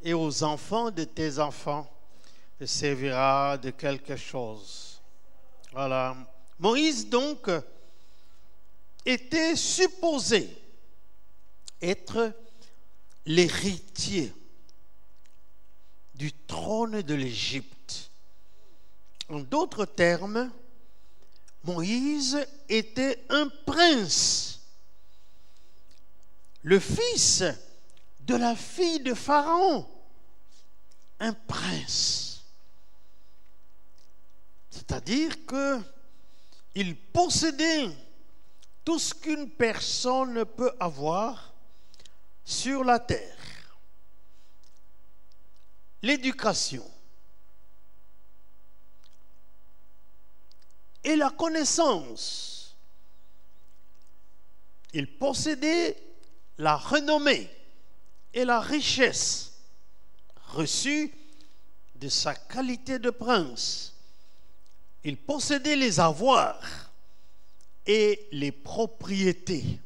et aux enfants de tes enfants, te servira de quelque chose. Voilà. Moïse donc était supposé être l'héritier du trône de l'Égypte. En d'autres termes, Moïse était un prince, le fils de la fille de Pharaon, un prince. C'est-à-dire qu'il possédait tout ce qu'une personne peut avoir sur la terre. L'éducation et la connaissance. Il possédait la renommée et la richesse reçue de sa qualité de prince. Il possédait les avoirs et les propriétés.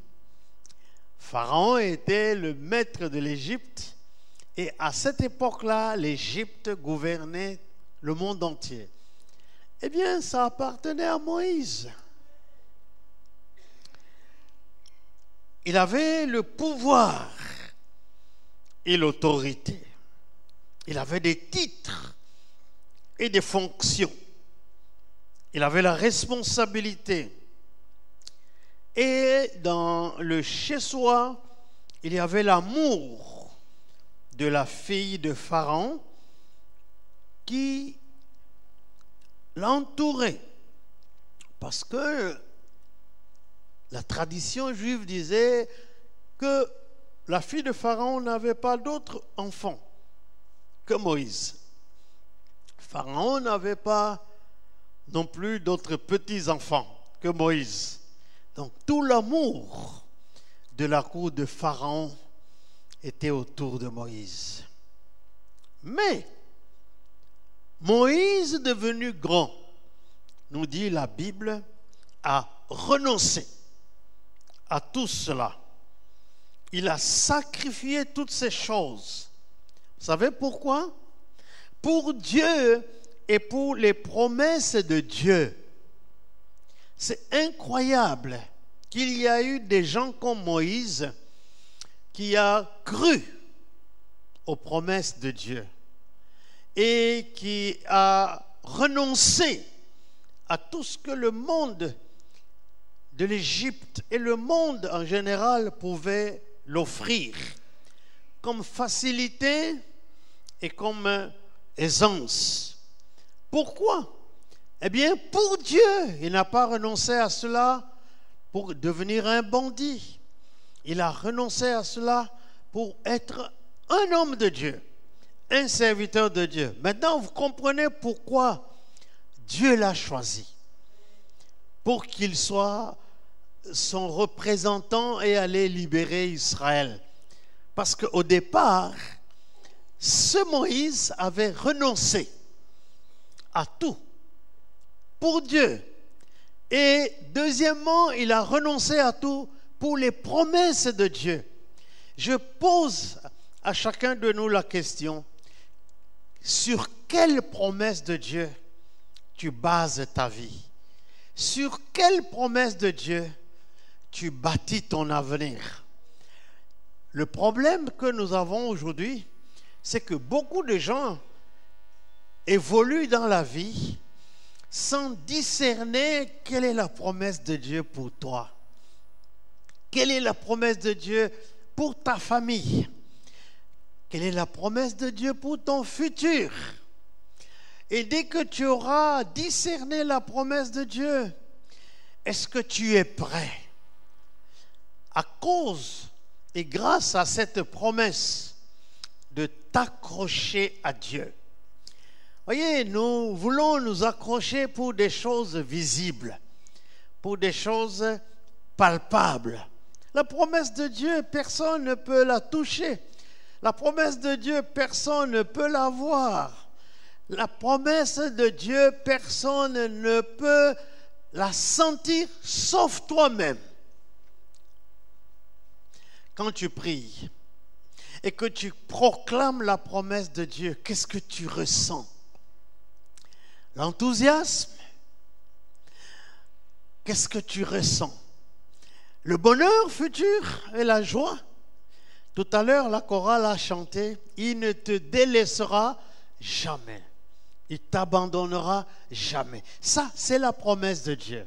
Pharaon était le maître de l'Égypte et à cette époque-là, l'Égypte gouvernait le monde entier. Eh bien, ça appartenait à Moïse. Il avait le pouvoir et l'autorité. Il avait des titres et des fonctions. Il avait la responsabilité. Et dans le chez-soi, il y avait l'amour de la fille de Pharaon qui l'entourait. Parce que la tradition juive disait que la fille de Pharaon n'avait pas d'autre enfant que Moïse. Pharaon n'avait pas non plus d'autres petits-enfants que Moïse. Donc tout l'amour de la cour de Pharaon était autour de Moïse. Mais Moïse, devenu grand, nous dit la Bible, a renoncé à tout cela. Il a sacrifié toutes ces choses. Vous savez pourquoi? Pour Dieu et pour les promesses de Dieu. C'est incroyable qu'il y a eu des gens comme Moïse qui a cru aux promesses de Dieu et qui a renoncé à tout ce que le monde de l'Égypte et le monde en général pouvaient l'offrir comme facilité et comme aisance. Pourquoi? Eh bien, pour Dieu, il n'a pas renoncé à cela pour devenir un bandit. Il a renoncé à cela pour être un homme de Dieu, un serviteur de Dieu. Maintenant, vous comprenez pourquoi Dieu l'a choisi. Pour qu'il soit son représentant et aller libérer Israël. Parce qu'au départ, ce Moïse avait renoncé à tout pour Dieu. Et deuxièmement, il a renoncé à tout pour les promesses de Dieu. Je pose à chacun de nous la question, sur quelle promesse de Dieu tu bases ta vie? Sur quelle promesse de Dieu tu bâtis ton avenir? Le problème que nous avons aujourd'hui, c'est que beaucoup de gens évoluent dans la vie sans discerner quelle est la promesse de Dieu pour toi. Quelle est la promesse de Dieu pour ta famille? Quelle est la promesse de Dieu pour ton futur? Et dès que tu auras discerné la promesse de Dieu, est-ce que tu es prêt? À cause et grâce à cette promesse de t'accrocher à Dieu. Voyez, nous voulons nous accrocher pour des choses visibles, pour des choses palpables. La promesse de Dieu, personne ne peut la toucher. La promesse de Dieu, personne ne peut la voir. La promesse de Dieu, personne ne peut la sentir sauf toi-même. Quand tu pries et que tu proclames la promesse de Dieu, qu'est-ce que tu ressens? L'enthousiasme? Qu'est-ce que tu ressens? Le bonheur futur et la joie? Tout à l'heure, la chorale a chanté « Il ne te délaissera jamais. Il t'abandonnera jamais. » Ça, c'est la promesse de Dieu.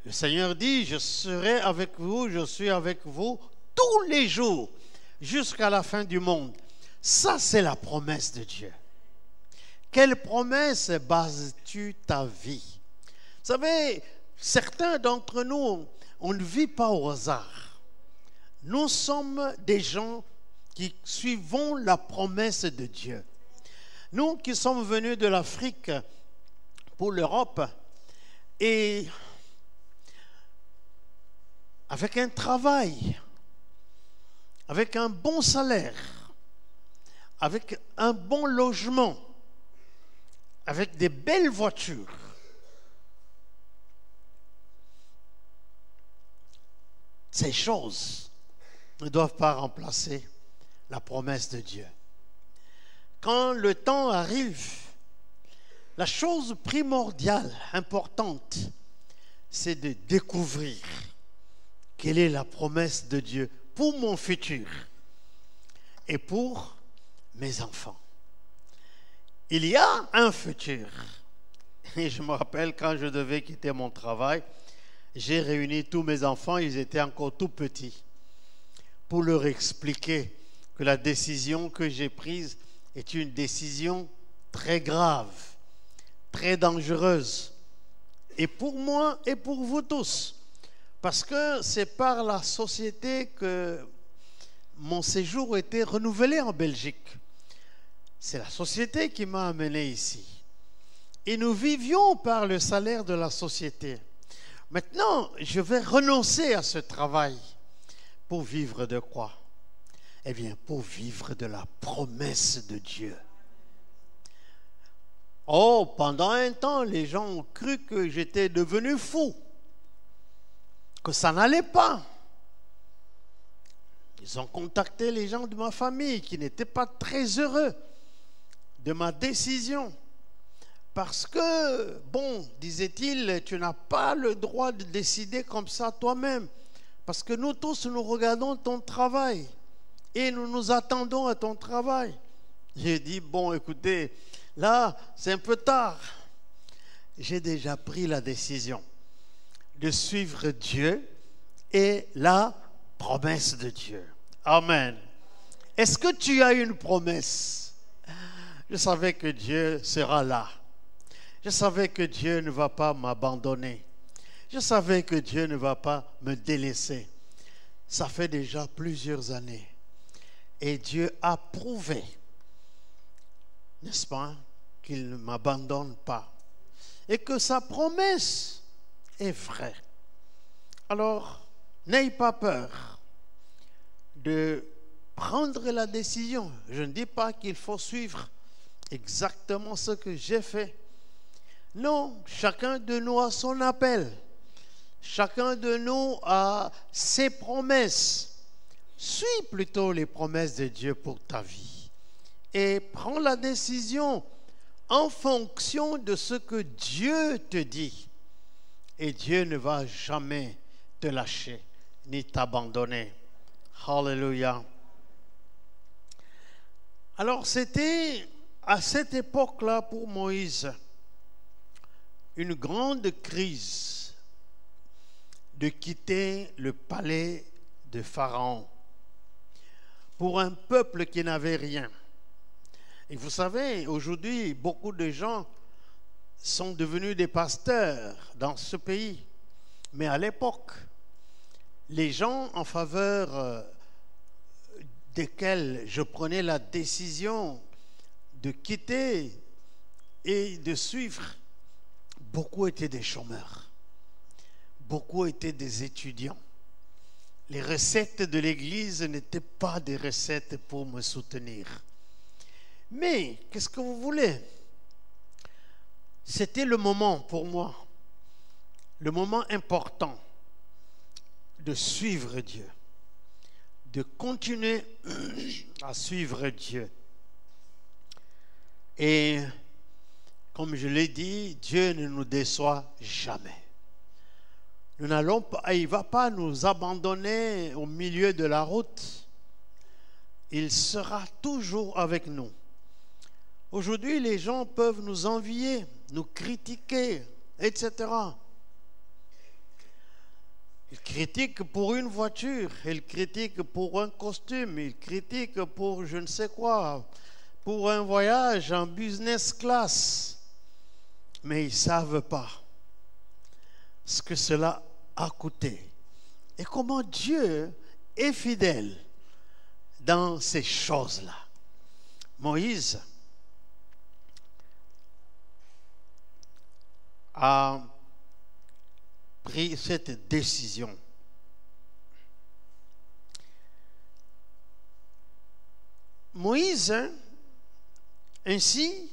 Le Seigneur dit « Je serai avec vous, je suis avec vous tous les jours jusqu'à la fin du monde. » Ça, c'est la promesse de Dieu. Quelle promesse bases-tu ta vie? Vous savez, certains d'entre nous, on ne vit pas au hasard. Nous sommes des gens qui suivons la promesse de Dieu. Nous qui sommes venus de l'Afrique pour l'Europe et avec un travail, avec un bon salaire, avec un bon logement, avec des belles voitures. Ces choses ne doivent pas remplacer la promesse de Dieu. Quand le temps arrive, la chose primordiale, importante, c'est de découvrir quelle est la promesse de Dieu pour mon futur et pour mes enfants. Il y a un futur. Et je me rappelle quand je devais quitter mon travail, j'ai réuni tous mes enfants, ils étaient encore tout petits, pour leur expliquer que la décision que j'ai prise est une décision très grave, très dangereuse, et pour moi et pour vous tous, parce que c'est par la société que mon séjour a été renouvelé en Belgique. C'est la société qui m'a amené ici. Et nous vivions par le salaire de la société. Maintenant, je vais renoncer à ce travail pour vivre de quoi? Eh bien, pour vivre de la promesse de Dieu. Oh, pendant un temps, les gens ont cru que j'étais devenu fou, que ça n'allait pas. Ils ont contacté les gens de ma famille qui n'étaient pas très heureux de ma décision. Parce que, bon, disait-il, tu n'as pas le droit de décider comme ça toi-même. Parce que nous tous, nous regardons ton travail et nous nous attendons à ton travail. J'ai dit, bon, écoutez, là, c'est un peu tard. J'ai déjà pris la décision de suivre Dieu et la promesse de Dieu. Amen. Est-ce que tu as une promesse? Je savais que Dieu sera là. Je savais que Dieu ne va pas m'abandonner. Je savais que Dieu ne va pas me délaisser. Ça fait déjà plusieurs années. Et Dieu a prouvé, n'est-ce pas, qu'il ne m'abandonne pas. Et que sa promesse est vraie. Alors, n'aie pas peur de prendre la décision. Je ne dis pas qu'il faut suivre exactement ce que j'ai fait. Non, chacun de nous a son appel. Chacun de nous a ses promesses. Suis plutôt les promesses de Dieu pour ta vie. Et prends la décision en fonction de ce que Dieu te dit. Et Dieu ne va jamais te lâcher ni t'abandonner. Alléluia. Alors c'était à cette époque-là pour Moïse une grande crise de quitter le palais de Pharaon pour un peuple qui n'avait rien. Et vous savez, aujourd'hui, beaucoup de gens sont devenus des pasteurs dans ce pays. Mais à l'époque, les gens en faveur desquels je prenais la décision de quitter et de suivre, beaucoup étaient des chômeurs. Beaucoup étaient des étudiants. Les recettes de l'Église n'étaient pas des recettes pour me soutenir. Mais, qu'est-ce que vous voulez? C'était le moment pour moi, le moment important de suivre Dieu, de continuer à suivre Dieu. Et, comme je l'ai dit, Dieu ne nous déçoit jamais. Nous n'allons pas, il ne va pas nous abandonner au milieu de la route. Il sera toujours avec nous. Aujourd'hui, les gens peuvent nous envier, nous critiquer, etc. Ils critiquent pour une voiture, ils critiquent pour un costume, ils critiquent pour je ne sais quoi, pour un voyage en business class. Mais ils ne savent pas ce que cela a coûté et comment Dieu est fidèle dans ces choses-là. Moïse a pris cette décision. Moïse, ainsi,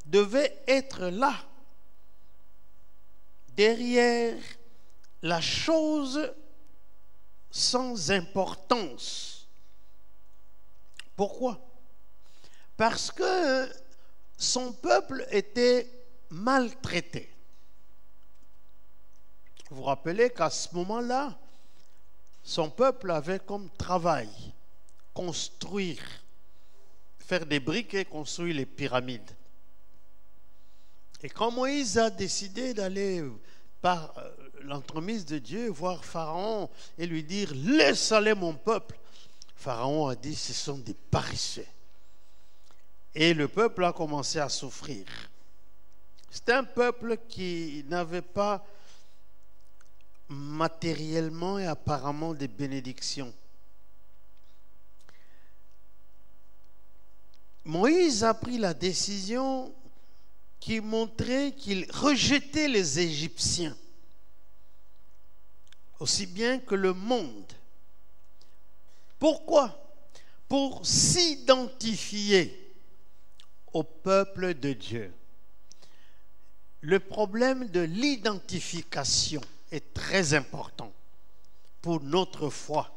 devait être là, derrière la chose sans importance. Pourquoi? Parce que son peuple était maltraité. Vous vous rappelez qu'à ce moment-là, son peuple avait comme travail construire, faire des briques et construire les pyramides. Et quand Moïse a décidé d'aller par l'entremise de Dieu voir Pharaon et lui dire « Laisse aller mon peuple », Pharaon a dit, ce sont des paresseux. Et le peuple a commencé à souffrir. C'était un peuple qui n'avait pas matériellement et apparemment des bénédictions. Moïse a pris la décision qui montrait qu'il rejetait les Égyptiens, aussi bien que le monde. Pourquoi? Pour s'identifier au peuple de Dieu. Le problème de l'identification est très important pour notre foi.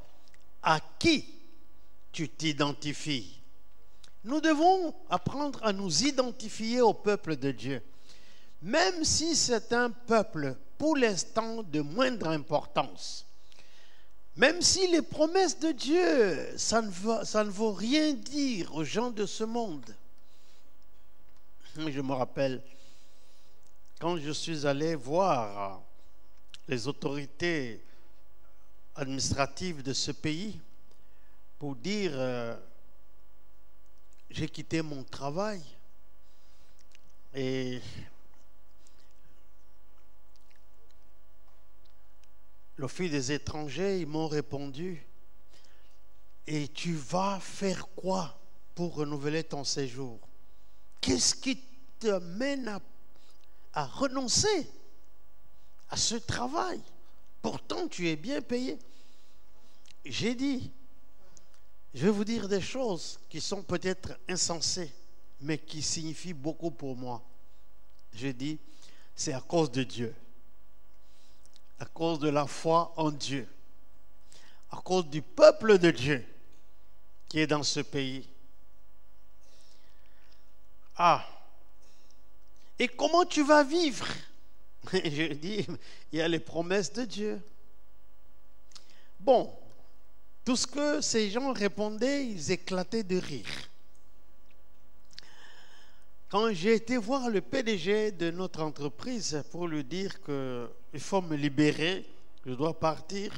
À qui tu t'identifies? Nous devons apprendre à nous identifier au peuple de Dieu, même si c'est un peuple pour l'instant de moindre importance. Même si les promesses de Dieu, ça ne vaut rien dire aux gens de ce monde. Je me rappelle, quand je suis allé voir les autorités administratives de ce pays pour dire j'ai quitté mon travail et l'Office des étrangers, ils m'ont répondu, et tu vas faire quoi pour renouveler ton séjour? Qu'est-ce qui te mène à renoncer à ce travail? Pourtant, tu es bien payé. J'ai dit, je vais vous dire des choses qui sont peut-être insensées, mais qui signifient beaucoup pour moi. J'ai dit, c'est à cause de Dieu, à cause de la foi en Dieu, à cause du peuple de Dieu qui est dans ce pays. Ah, et comment tu vas vivre? Je dis, il y a les promesses de Dieu. Bon, tout ce que ces gens répondaient, ils éclataient de rire. Quand j'ai été voir le PDG de notre entreprise pour lui dire qu'il faut me libérer, je dois partir,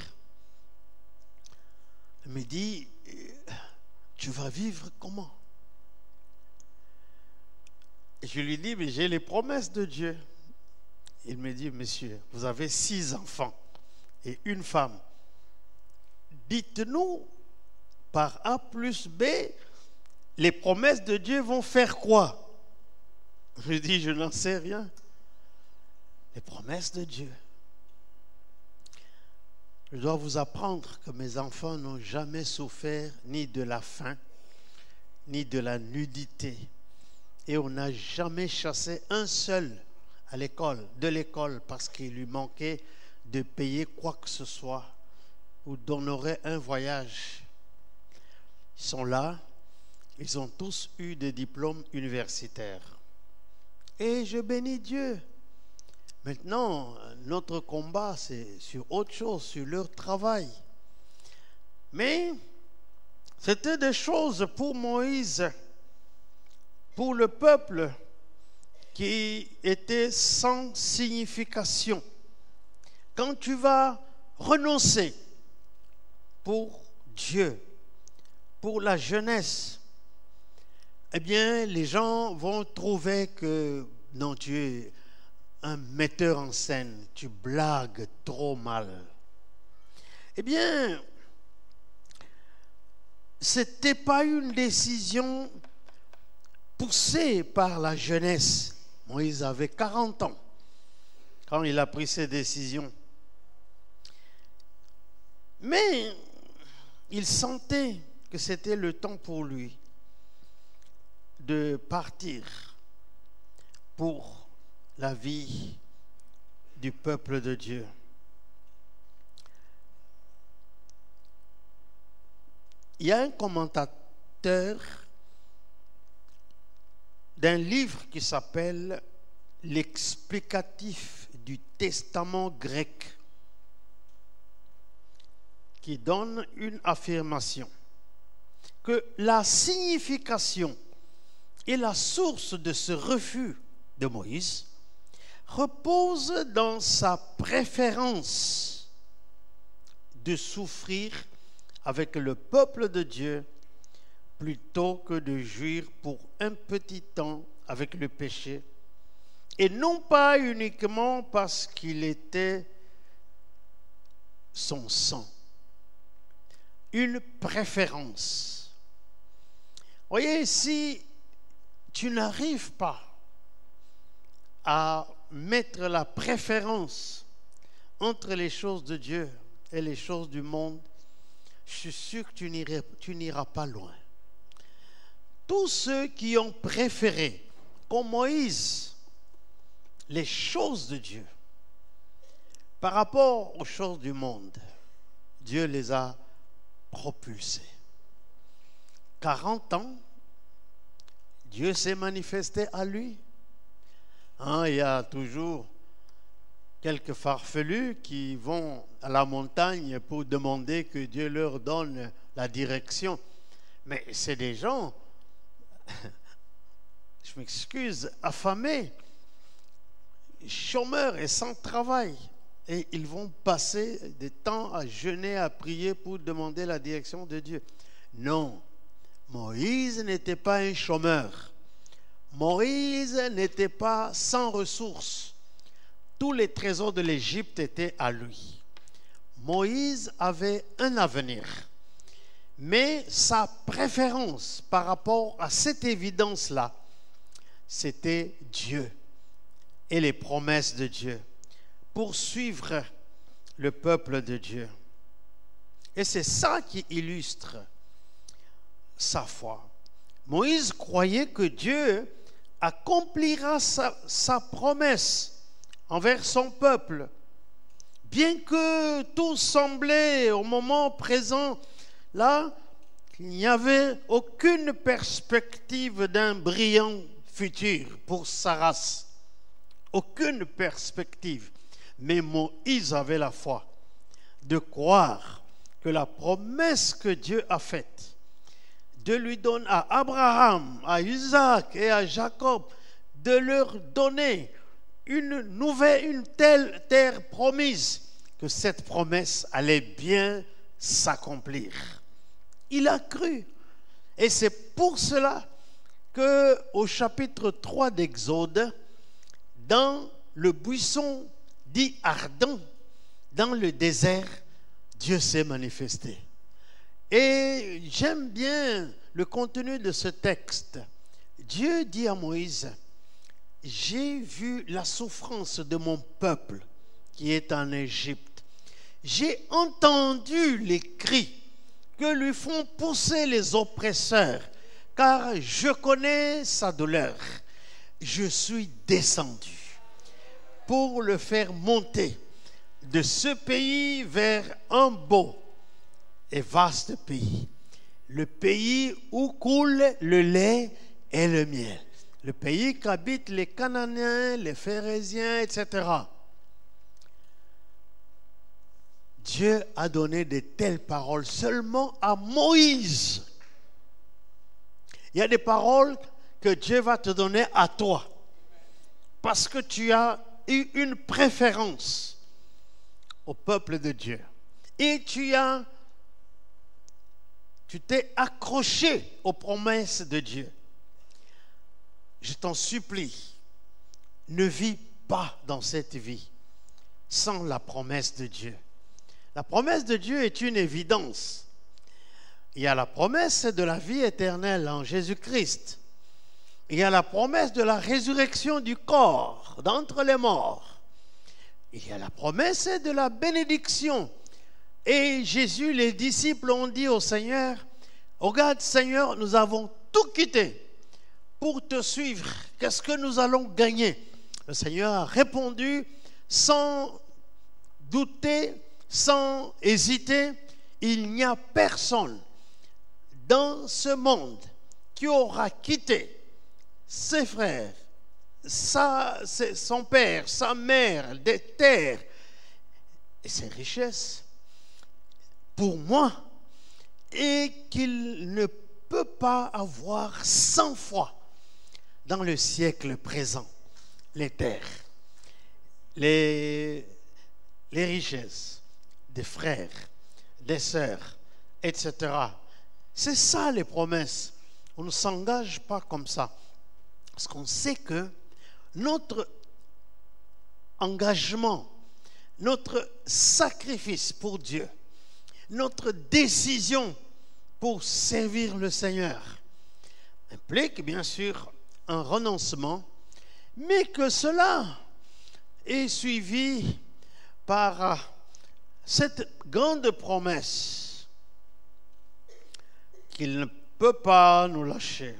il me dit, tu vas vivre comment? Et je lui dis, mais j'ai les promesses de Dieu. Il me dit, monsieur, vous avez 6 enfants et une femme. Dites-nous, par A plus B, les promesses de Dieu vont faire quoi? Je dis, je n'en sais rien. Les promesses de Dieu. Je dois vous apprendre que mes enfants n'ont jamais souffert ni de la faim, ni de la nudité. Et on n'a jamais chassé un seul de l'école parce qu'il lui manquait de payer quoi que ce soit ou d'honorer un voyage. Ils sont là, ils ont tous eu des diplômes universitaires. Et je bénis Dieu. Maintenant, notre combat, c'est sur autre chose, sur leur travail. Mais c'était des choses pour Moïse, pour le peuple, qui étaient sans signification. Quand tu vas renoncer pour Dieu, pour la jeunesse, eh bien, les gens vont trouver que non, tu es un metteur en scène, tu blagues trop mal. Eh bien, c'était pas une décision poussée par la jeunesse. Moïse avait 40 ans quand il a pris ses décisions. Mais il sentait que c'était le temps pour lui de partir pour la vie du peuple de Dieu. Il y a un commentateur d'un livre qui s'appelle L'explicatif du Testament grec, qui donne une affirmation que la signification et la source de ce refus de Moïse repose dans sa préférence de souffrir avec le peuple de Dieu plutôt que de jouir pour un petit temps avec le péché, et non pas uniquement parce qu'il était son sang. Une préférence. Voyez, si tu n'arrives pas à mettre la préférence entre les choses de Dieu et les choses du monde, je suis sûr que tu n'iras pas loin. Tous ceux qui ont préféré, comme Moïse, les choses de Dieu par rapport aux choses du monde, Dieu les a propulsés. 40 ans, Dieu s'est manifesté à lui. Il y a toujours quelques farfelus qui vont à la montagne pour demander que Dieu leur donne la direction. Mais c'est des gens, je m'excuse, affamés, chômeurs et sans travail. Et ils vont passer des temps à jeûner, à prier pour demander la direction de Dieu. Non, Moïse n'était pas un chômeur. Moïse n'était pas sans ressources. Tous les trésors de l'Égypte étaient à lui. Moïse avait un avenir. Mais sa préférence par rapport à cette évidence-là, c'était Dieu et les promesses de Dieu, pour suivre le peuple de Dieu. Et c'est ça qui illustre sa foi. Moïse croyait que Dieu accomplira sa promesse envers son peuple, bien que tout semblait au moment présent là qu'il n'y avait aucune perspective d'un brillant futur pour sa race. Aucune perspective. Mais Moïse avait la foi de croire que la promesse que Dieu a faite, de lui donner à Abraham, à Isaac et à Jacob, de leur donner une telle terre promise, que cette promesse allait bien s'accomplir. Il a cru. Et c'est pour cela qu'au chapitre 3 d'Exode, dans le buisson dit ardent, dans le désert, Dieu s'est manifesté. Et j'aime bien le contenu de ce texte. Dieu dit à Moïse, j'ai vu la souffrance de mon peuple qui est en Égypte. J'ai entendu les cris que lui font pousser les oppresseurs, car je connais sa douleur. Je suis descendu pour le faire monter de ce pays vers un beau et vaste pays, le pays où coule le lait et le miel, le pays qu'habitent les Cananéens, les Phérésiens, etc. Dieu a donné de telles paroles seulement à Moïse. Il y a des paroles que Dieu va te donner à toi, parce que tu as eu une préférence au peuple de Dieu. Et tu t'es accroché aux promesses de Dieu. Je t'en supplie, ne vis pas dans cette vie sans la promesse de Dieu. La promesse de Dieu est une évidence. Il y a la promesse de la vie éternelle en Jésus-Christ. Il y a la promesse de la résurrection du corps d'entre les morts. Il y a la promesse de la bénédiction. Et Jésus, les disciples ont dit au Seigneur, regarde Seigneur, nous avons tout quitté pour te suivre. Qu'est-ce que nous allons gagner? Le Seigneur a répondu sans douter, sans hésiter, il n'y a personne dans ce monde qui aura quitté ses frères, son père, sa mère, des terres et ses richesses pour moi, et qu'il ne peut pas avoir 100 fois dans le siècle présent les terres, les richesses des frères, des sœurs, etc. C'est ça les promesses. On ne s'engage pas comme ça. Parce qu'on sait que notre engagement, notre sacrifice pour Dieu, notre décision pour servir le Seigneur implique bien sûr un renoncement, mais que cela est suivi par cette grande promesse qu'il ne peut pas nous lâcher.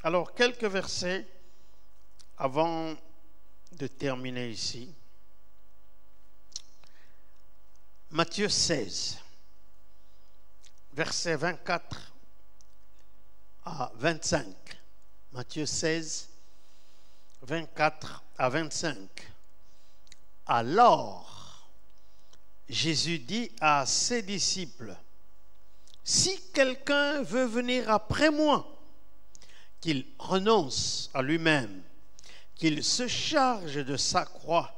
Alors, quelques versets avant de terminer ici. Matthieu 16, versets 24 à 25. Matthieu 16, 24 à 25. Alors, Jésus dit à ses disciples, « Si quelqu'un veut venir après moi, qu'il renonce à lui-même, qu'il se charge de sa croix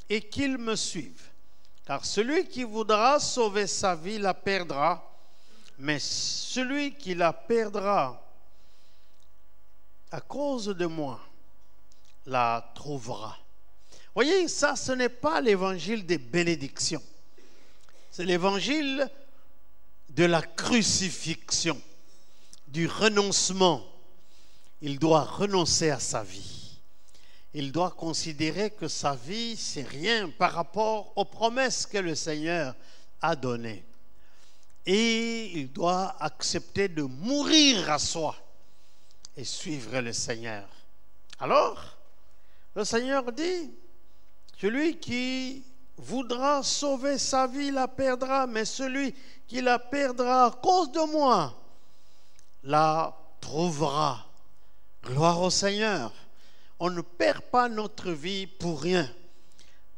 et qu'il me suive. Car celui qui voudra sauver sa vie la perdra, mais celui qui la perdra à cause de moi la trouvera. » Voyez, ça, ce n'est pas l'évangile des bénédictions. C'est l'évangile de la crucifixion, du renoncement. Il doit renoncer à sa vie. Il doit considérer que sa vie, c'est rien par rapport aux promesses que le Seigneur a données. Et il doit accepter de mourir à soi et suivre le Seigneur. Alors, le Seigneur dit, celui qui voudra sauver sa vie la perdra, mais celui qui la perdra à cause de moi la trouvera. Gloire au Seigneur. On ne perd pas notre vie pour rien.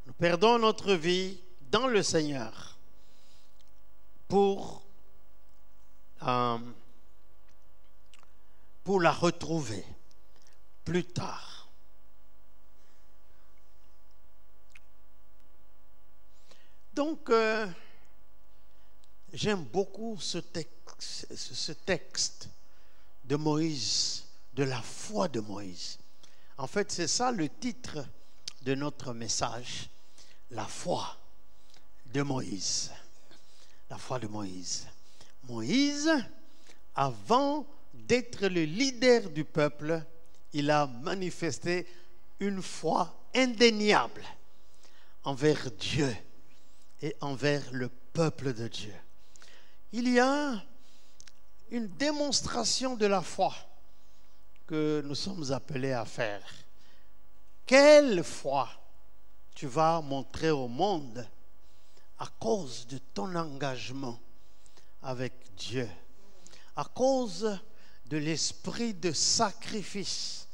Nous perdons notre vie dans le Seigneur pour la retrouver plus tard. Donc, j'aime beaucoup ce texte de Moïse, de la foi de Moïse. En fait, c'est ça le titre de notre message, la foi de Moïse. La foi de Moïse. Moïse, avant d'être le leader du peuple, il a manifesté une foi indéniable envers Dieu et envers le peuple de Dieu. Il y a une démonstration de la foi que nous sommes appelés à faire. Quelle foi tu vas montrer au monde à cause de ton engagement avec Dieu, à cause de l'esprit de sacrifice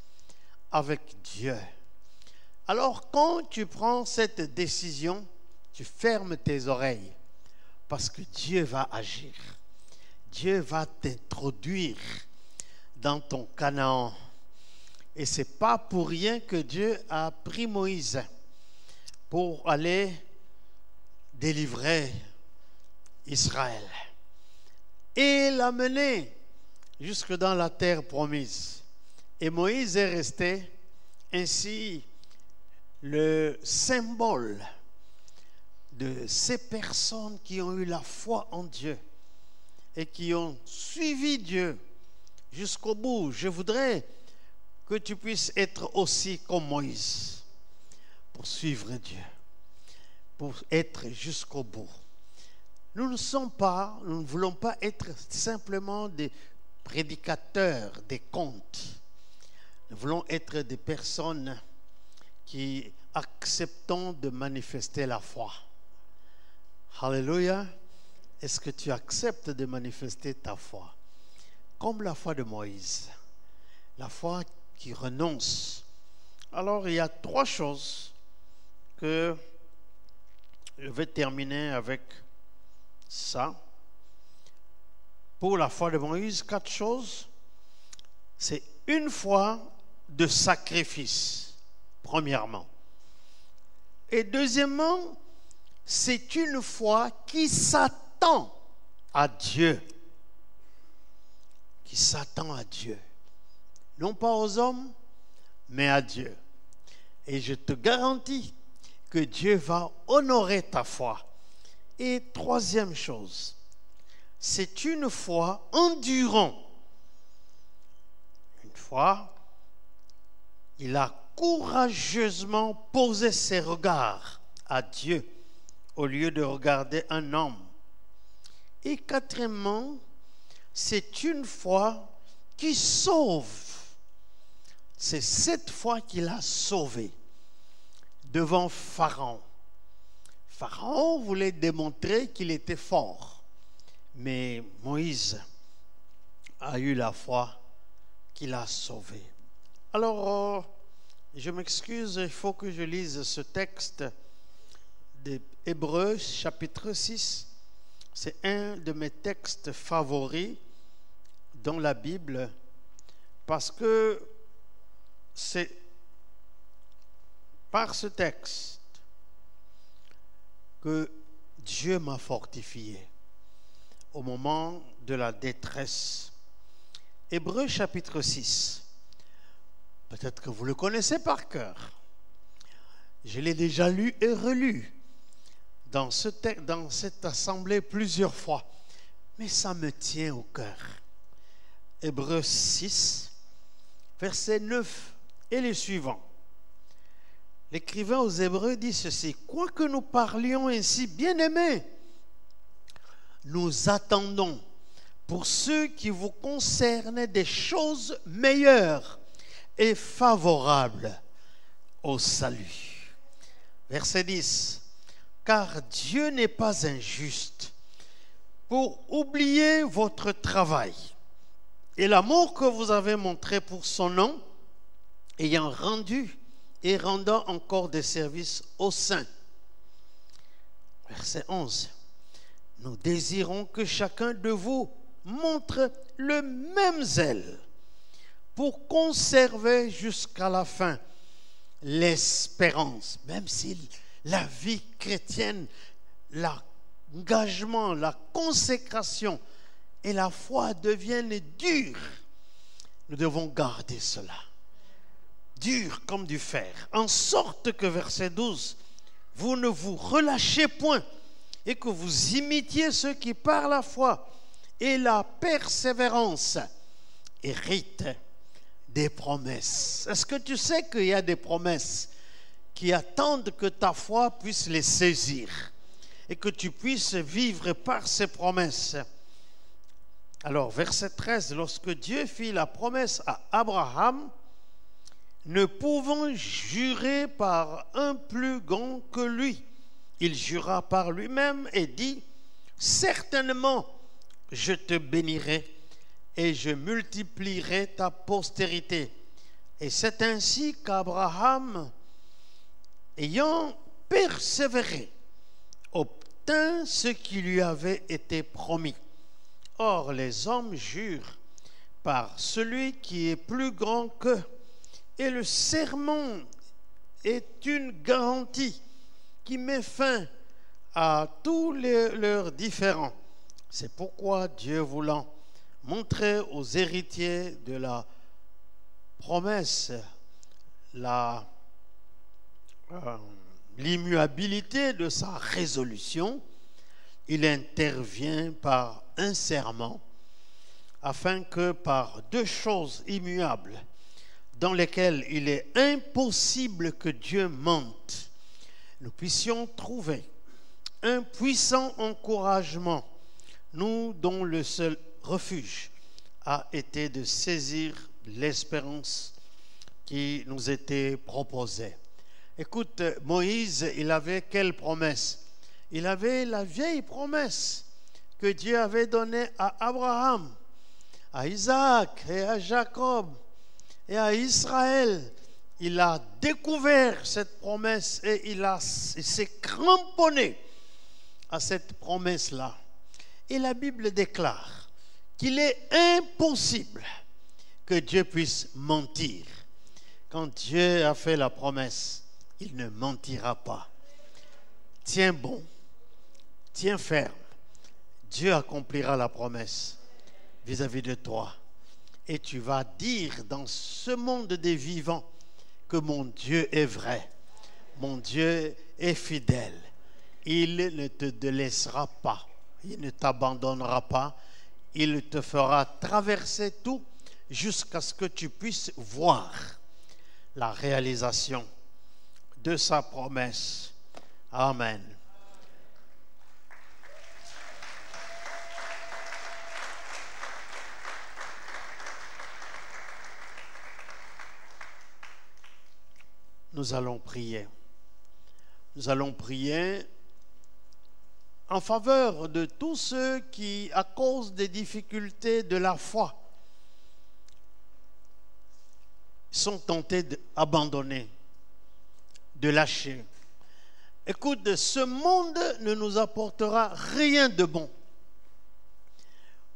avec Dieu. Alors quand tu prends cette décision, tu fermes tes oreilles parce que Dieu va agir. Dieu va t'introduire dans ton Canaan. Et ce n'est pas pour rien que Dieu a pris Moïse pour aller délivrer Israël et l'amener jusque dans la terre promise. Et Moïse est resté ainsi le symbole de ces personnes qui ont eu la foi en Dieu et qui ont suivi Dieu jusqu'au bout. Je voudrais que tu puisses être aussi comme Moïse pour suivre Dieu, pour être jusqu'au bout. Nous ne voulons pas être simplement des prédicateurs des contes. Nous voulons être des personnes qui acceptons de manifester la foi. Alléluia. Est-ce que tu acceptes de manifester ta foi? Comme la foi de Moïse. La foi qui renonce. Alors, il y a 3 choses que je vais terminer avec ça. Pour la foi de Moïse, 4 choses. C'est une foi de sacrifice, premièrement. Et deuxièmement, c'est une foi qui s'attend à Dieu. Qui s'attend à Dieu. Non pas aux hommes, mais à Dieu. Et je te garantis que Dieu va honorer ta foi. Et troisième chose, c'est une foi endurant. Une fois, il a courageusement posé ses regards à Dieu au lieu de regarder un homme. Et quatrièmement, c'est une foi qui sauve. C'est cette foi qu'il a sauvé devant Pharaon. Pharaon voulait démontrer qu'il était fort. Mais Moïse a eu la foi qu'il a sauvé. Alors, je m'excuse, il faut que je lise ce texte d'Hébreux chapitre 6. C'est un de mes textes favoris dans la Bible parce que c'est par ce texte que Dieu m'a fortifié au moment de la détresse. Hébreux chapitre 6. Peut-être que vous le connaissez par cœur. Je l'ai déjà lu et relu dans cette assemblée plusieurs fois. Mais ça me tient au cœur. Hébreux 6, versets 9 et les suivants. L'écrivain aux Hébreux dit ceci: quoique nous parlions ainsi, bien-aimés, nous attendons pour ceux qui vous concernent des choses meilleures et favorables au salut. Verset 10. Car Dieu n'est pas injuste pour oublier votre travail et l'amour que vous avez montré pour son nom, ayant rendu et rendant encore des services aux saints. Verset 11. Nous désirons que chacun de vous montre le même zèle pour conserver jusqu'à la fin l'espérance, même si la vie chrétienne, l'engagement, la consécration et la foi deviennent dures. Nous devons garder cela, dur comme du fer, en sorte que, verset 12, vous ne vous relâchez point et que vous imitiez ceux qui par la foi et la persévérance héritent des promesses. Est-ce que tu sais qu'il y a des promesses qui attendent que ta foi puisse les saisir et que tu puisses vivre par ces promesses? Alors, verset 13, lorsque Dieu fit la promesse à Abraham, ne pouvant jurer par un plus grand que lui, il jura par lui-même et dit: certainement, je te bénirai et je multiplierai ta postérité. Et c'est ainsi qu'Abraham, ayant persévéré, obtint ce qui lui avait été promis. Or, les hommes jurent par celui qui est plus grand qu'eux, et le serment est une garantie qui met fin à tous leurs différends. C'est pourquoi Dieu, voulant montrer aux héritiers de la promesse l'immuabilité de sa résolution, il intervient par un serment, afin que par deux choses immuables, dans lesquelles il est impossible que Dieu mente, nous puissions trouver un puissant encouragement, nous dont le seul refuge a été de saisir l'espérance qui nous était proposée. Écoute, Moïse, il avait quelle promesse? Il avait la vieille promesse que Dieu avait donnée à Abraham, à Isaac et à Jacob et à Israël. Il a découvert cette promesse et il s'est cramponné à cette promesse-là. Et la Bible déclare qu'il est impossible que Dieu puisse mentir. Quand Dieu a fait la promesse, il ne mentira pas. Tiens bon, tiens ferme. Dieu accomplira la promesse vis-à-vis de toi. Et tu vas dire dans ce monde des vivants que mon Dieu est vrai. Mon Dieu est fidèle. Il ne te délaissera pas. Il ne t'abandonnera pas. Il te fera traverser tout jusqu'à ce que tu puisses voir la réalisation de sa promesse. Amen. Nous allons prier. Nous allons prier en faveur de tous ceux qui, à cause des difficultés de la foi, sont tentés d'abandonner, de lâcher. Écoute, ce monde ne nous apportera rien de bon.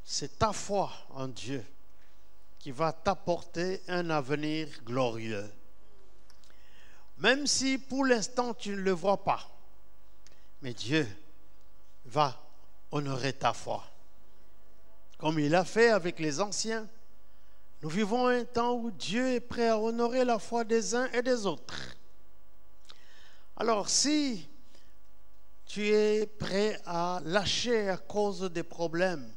C'est ta foi en Dieu qui va t'apporter un avenir glorieux. Même si pour l'instant tu ne le vois pas, mais Dieu va honorer ta foi. Comme il a fait avec les anciens, nous vivons un temps où Dieu est prêt à honorer la foi des uns et des autres. Alors si tu es prêt à lâcher à cause des problèmes,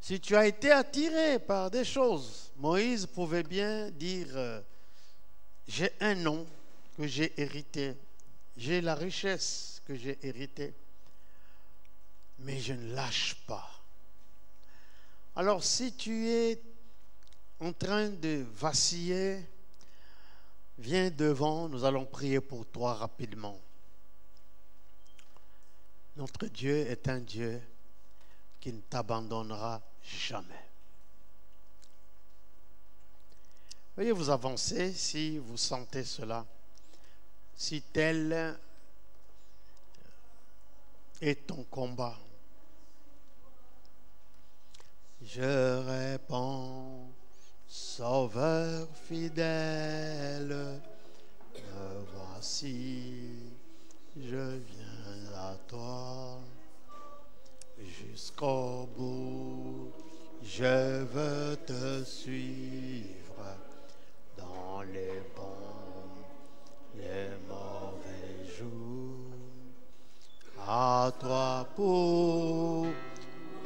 si tu as été attiré par des choses, Moïse pouvait bien dire j'ai un nom que j'ai hérité, j'ai la richesse que j'ai héritée, mais je ne lâche pas. Alors si tu es en train de vaciller, viens devant, nous allons prier pour toi rapidement. Notre Dieu est un Dieu qui ne t'abandonnera jamais. Veuillez vous avancer si vous sentez cela, si tel est ton combat. Je réponds, Sauveur fidèle, me voici, je viens à toi, jusqu'au bout, je veux te suivre. Dans les bons, les mauvais jours, à toi pour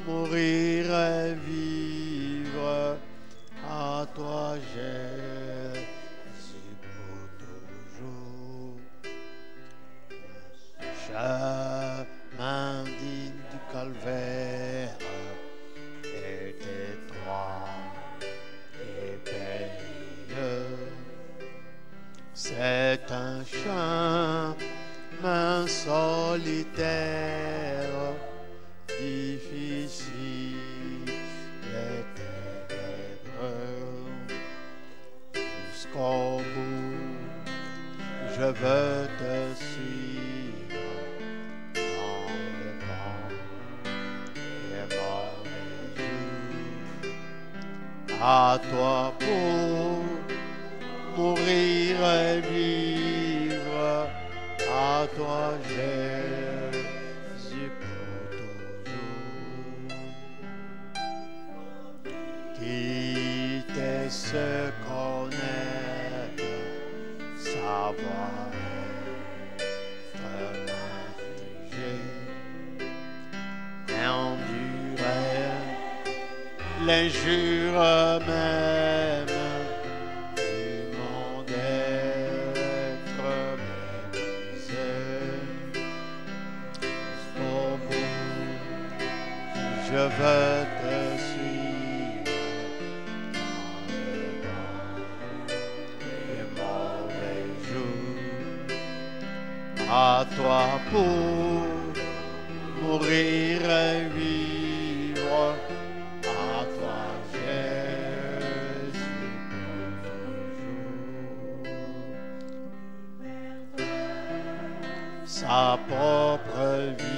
mourir et vivre, à toi Jésus pour toujours. Chemin digne du calvaire, est étroit et périlleux. C'est un chemin solitaire, difficile et ténébreux. Jusqu'au bout, je veux te suivre dans le vent et mauvais jours. À toi pour mourir et vivre, à toi Jésus pour toujours. Quitter se connaître, savoir être m'infliger, endurer l'injure même. Je veux te suivre dans le bon et mauvais jours. À toi pour mourir et vivre, à toi Jésus pour toujours. Sa propre vie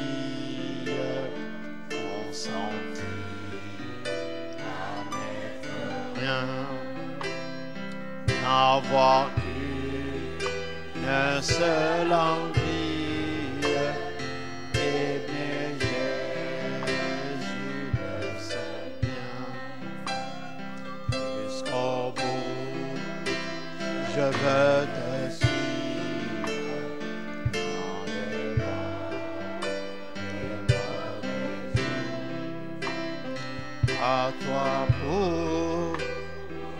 n'avoir qu'une seule envie et veux te suivre dans les bras de Jésus. À toi pour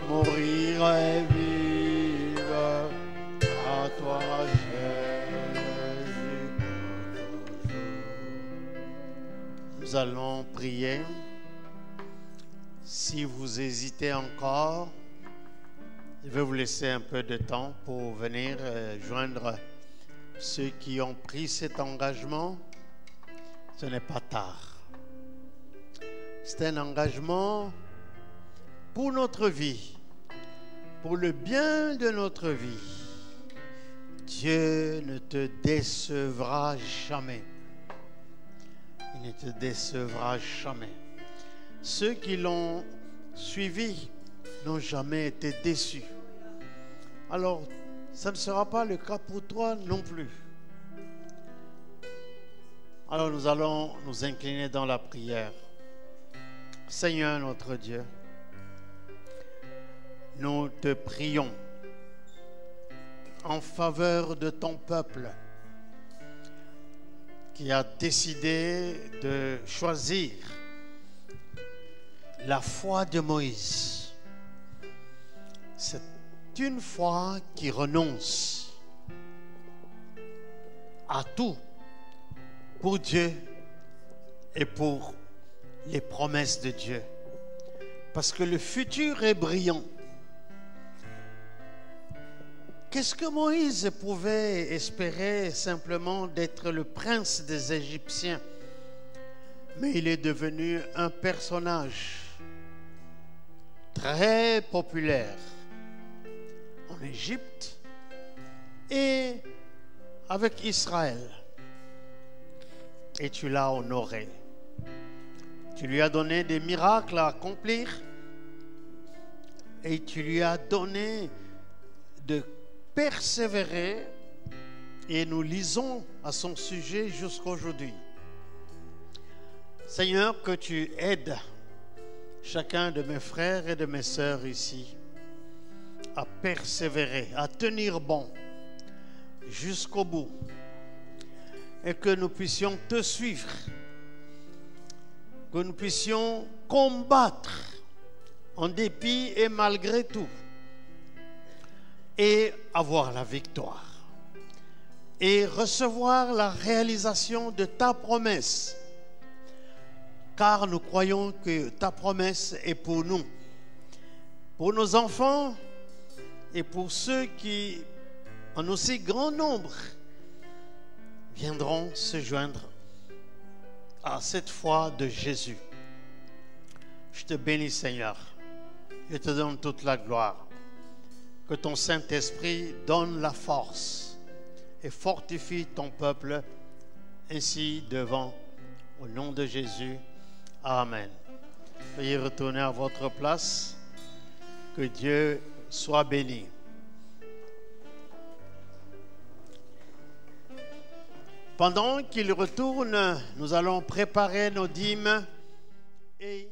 mourir et vivre, à toi Jésus pour toujours. Nous allons prier. Si vous hésitez encore, je vais vous laisser un peu de temps pour venir joindre ceux qui ont pris cet engagement. Ce n'est pas tard. C'est un engagement pour notre vie, pour le bien de notre vie. Dieu ne te décevra jamais. Il ne te décevra jamais. Ceux qui l'ont suivi n'ont jamais été déçus. Alors, ça ne sera pas le cas pour toi non plus. Alors, nous allons nous incliner dans la prière. Seigneur notre Dieu, nous te prions en faveur de ton peuple qui a décidé de choisir la foi de Moïse. C'est une foi qui renonce à tout pour Dieu et pour les promesses de Dieu. Parce que le futur est brillant. Qu'est-ce que Moïse pouvait espérer simplement d'être le prince des Égyptiens? Mais il est devenu un personnage très populaire en Égypte et avec Israël. Et tu l'as honoré. Tu lui as donné des miracles à accomplir et tu lui as donné de persévérer, et nous lisons à son sujet jusqu'aujourd'hui. Seigneur, que tu aides chacun de mes frères et de mes sœurs ici à persévérer, à tenir bon jusqu'au bout, et que nous puissions te suivre, que nous puissions combattre en dépit et malgré tout, et avoir la victoire et recevoir la réalisation de ta promesse, car nous croyons que ta promesse est pour nous, pour nos enfants et pour ceux qui, en aussi grand nombre, viendront se joindre à cette foi de Jésus. Je te bénis, Seigneur. Je te donne toute la gloire. Que ton Saint-Esprit donne la force et fortifie ton peuple ainsi devant, au nom de Jésus. Amen. Veuillez retourner à votre place. Que Dieu soit béni. Pendant qu'il retourne, nous allons préparer nos dîmes et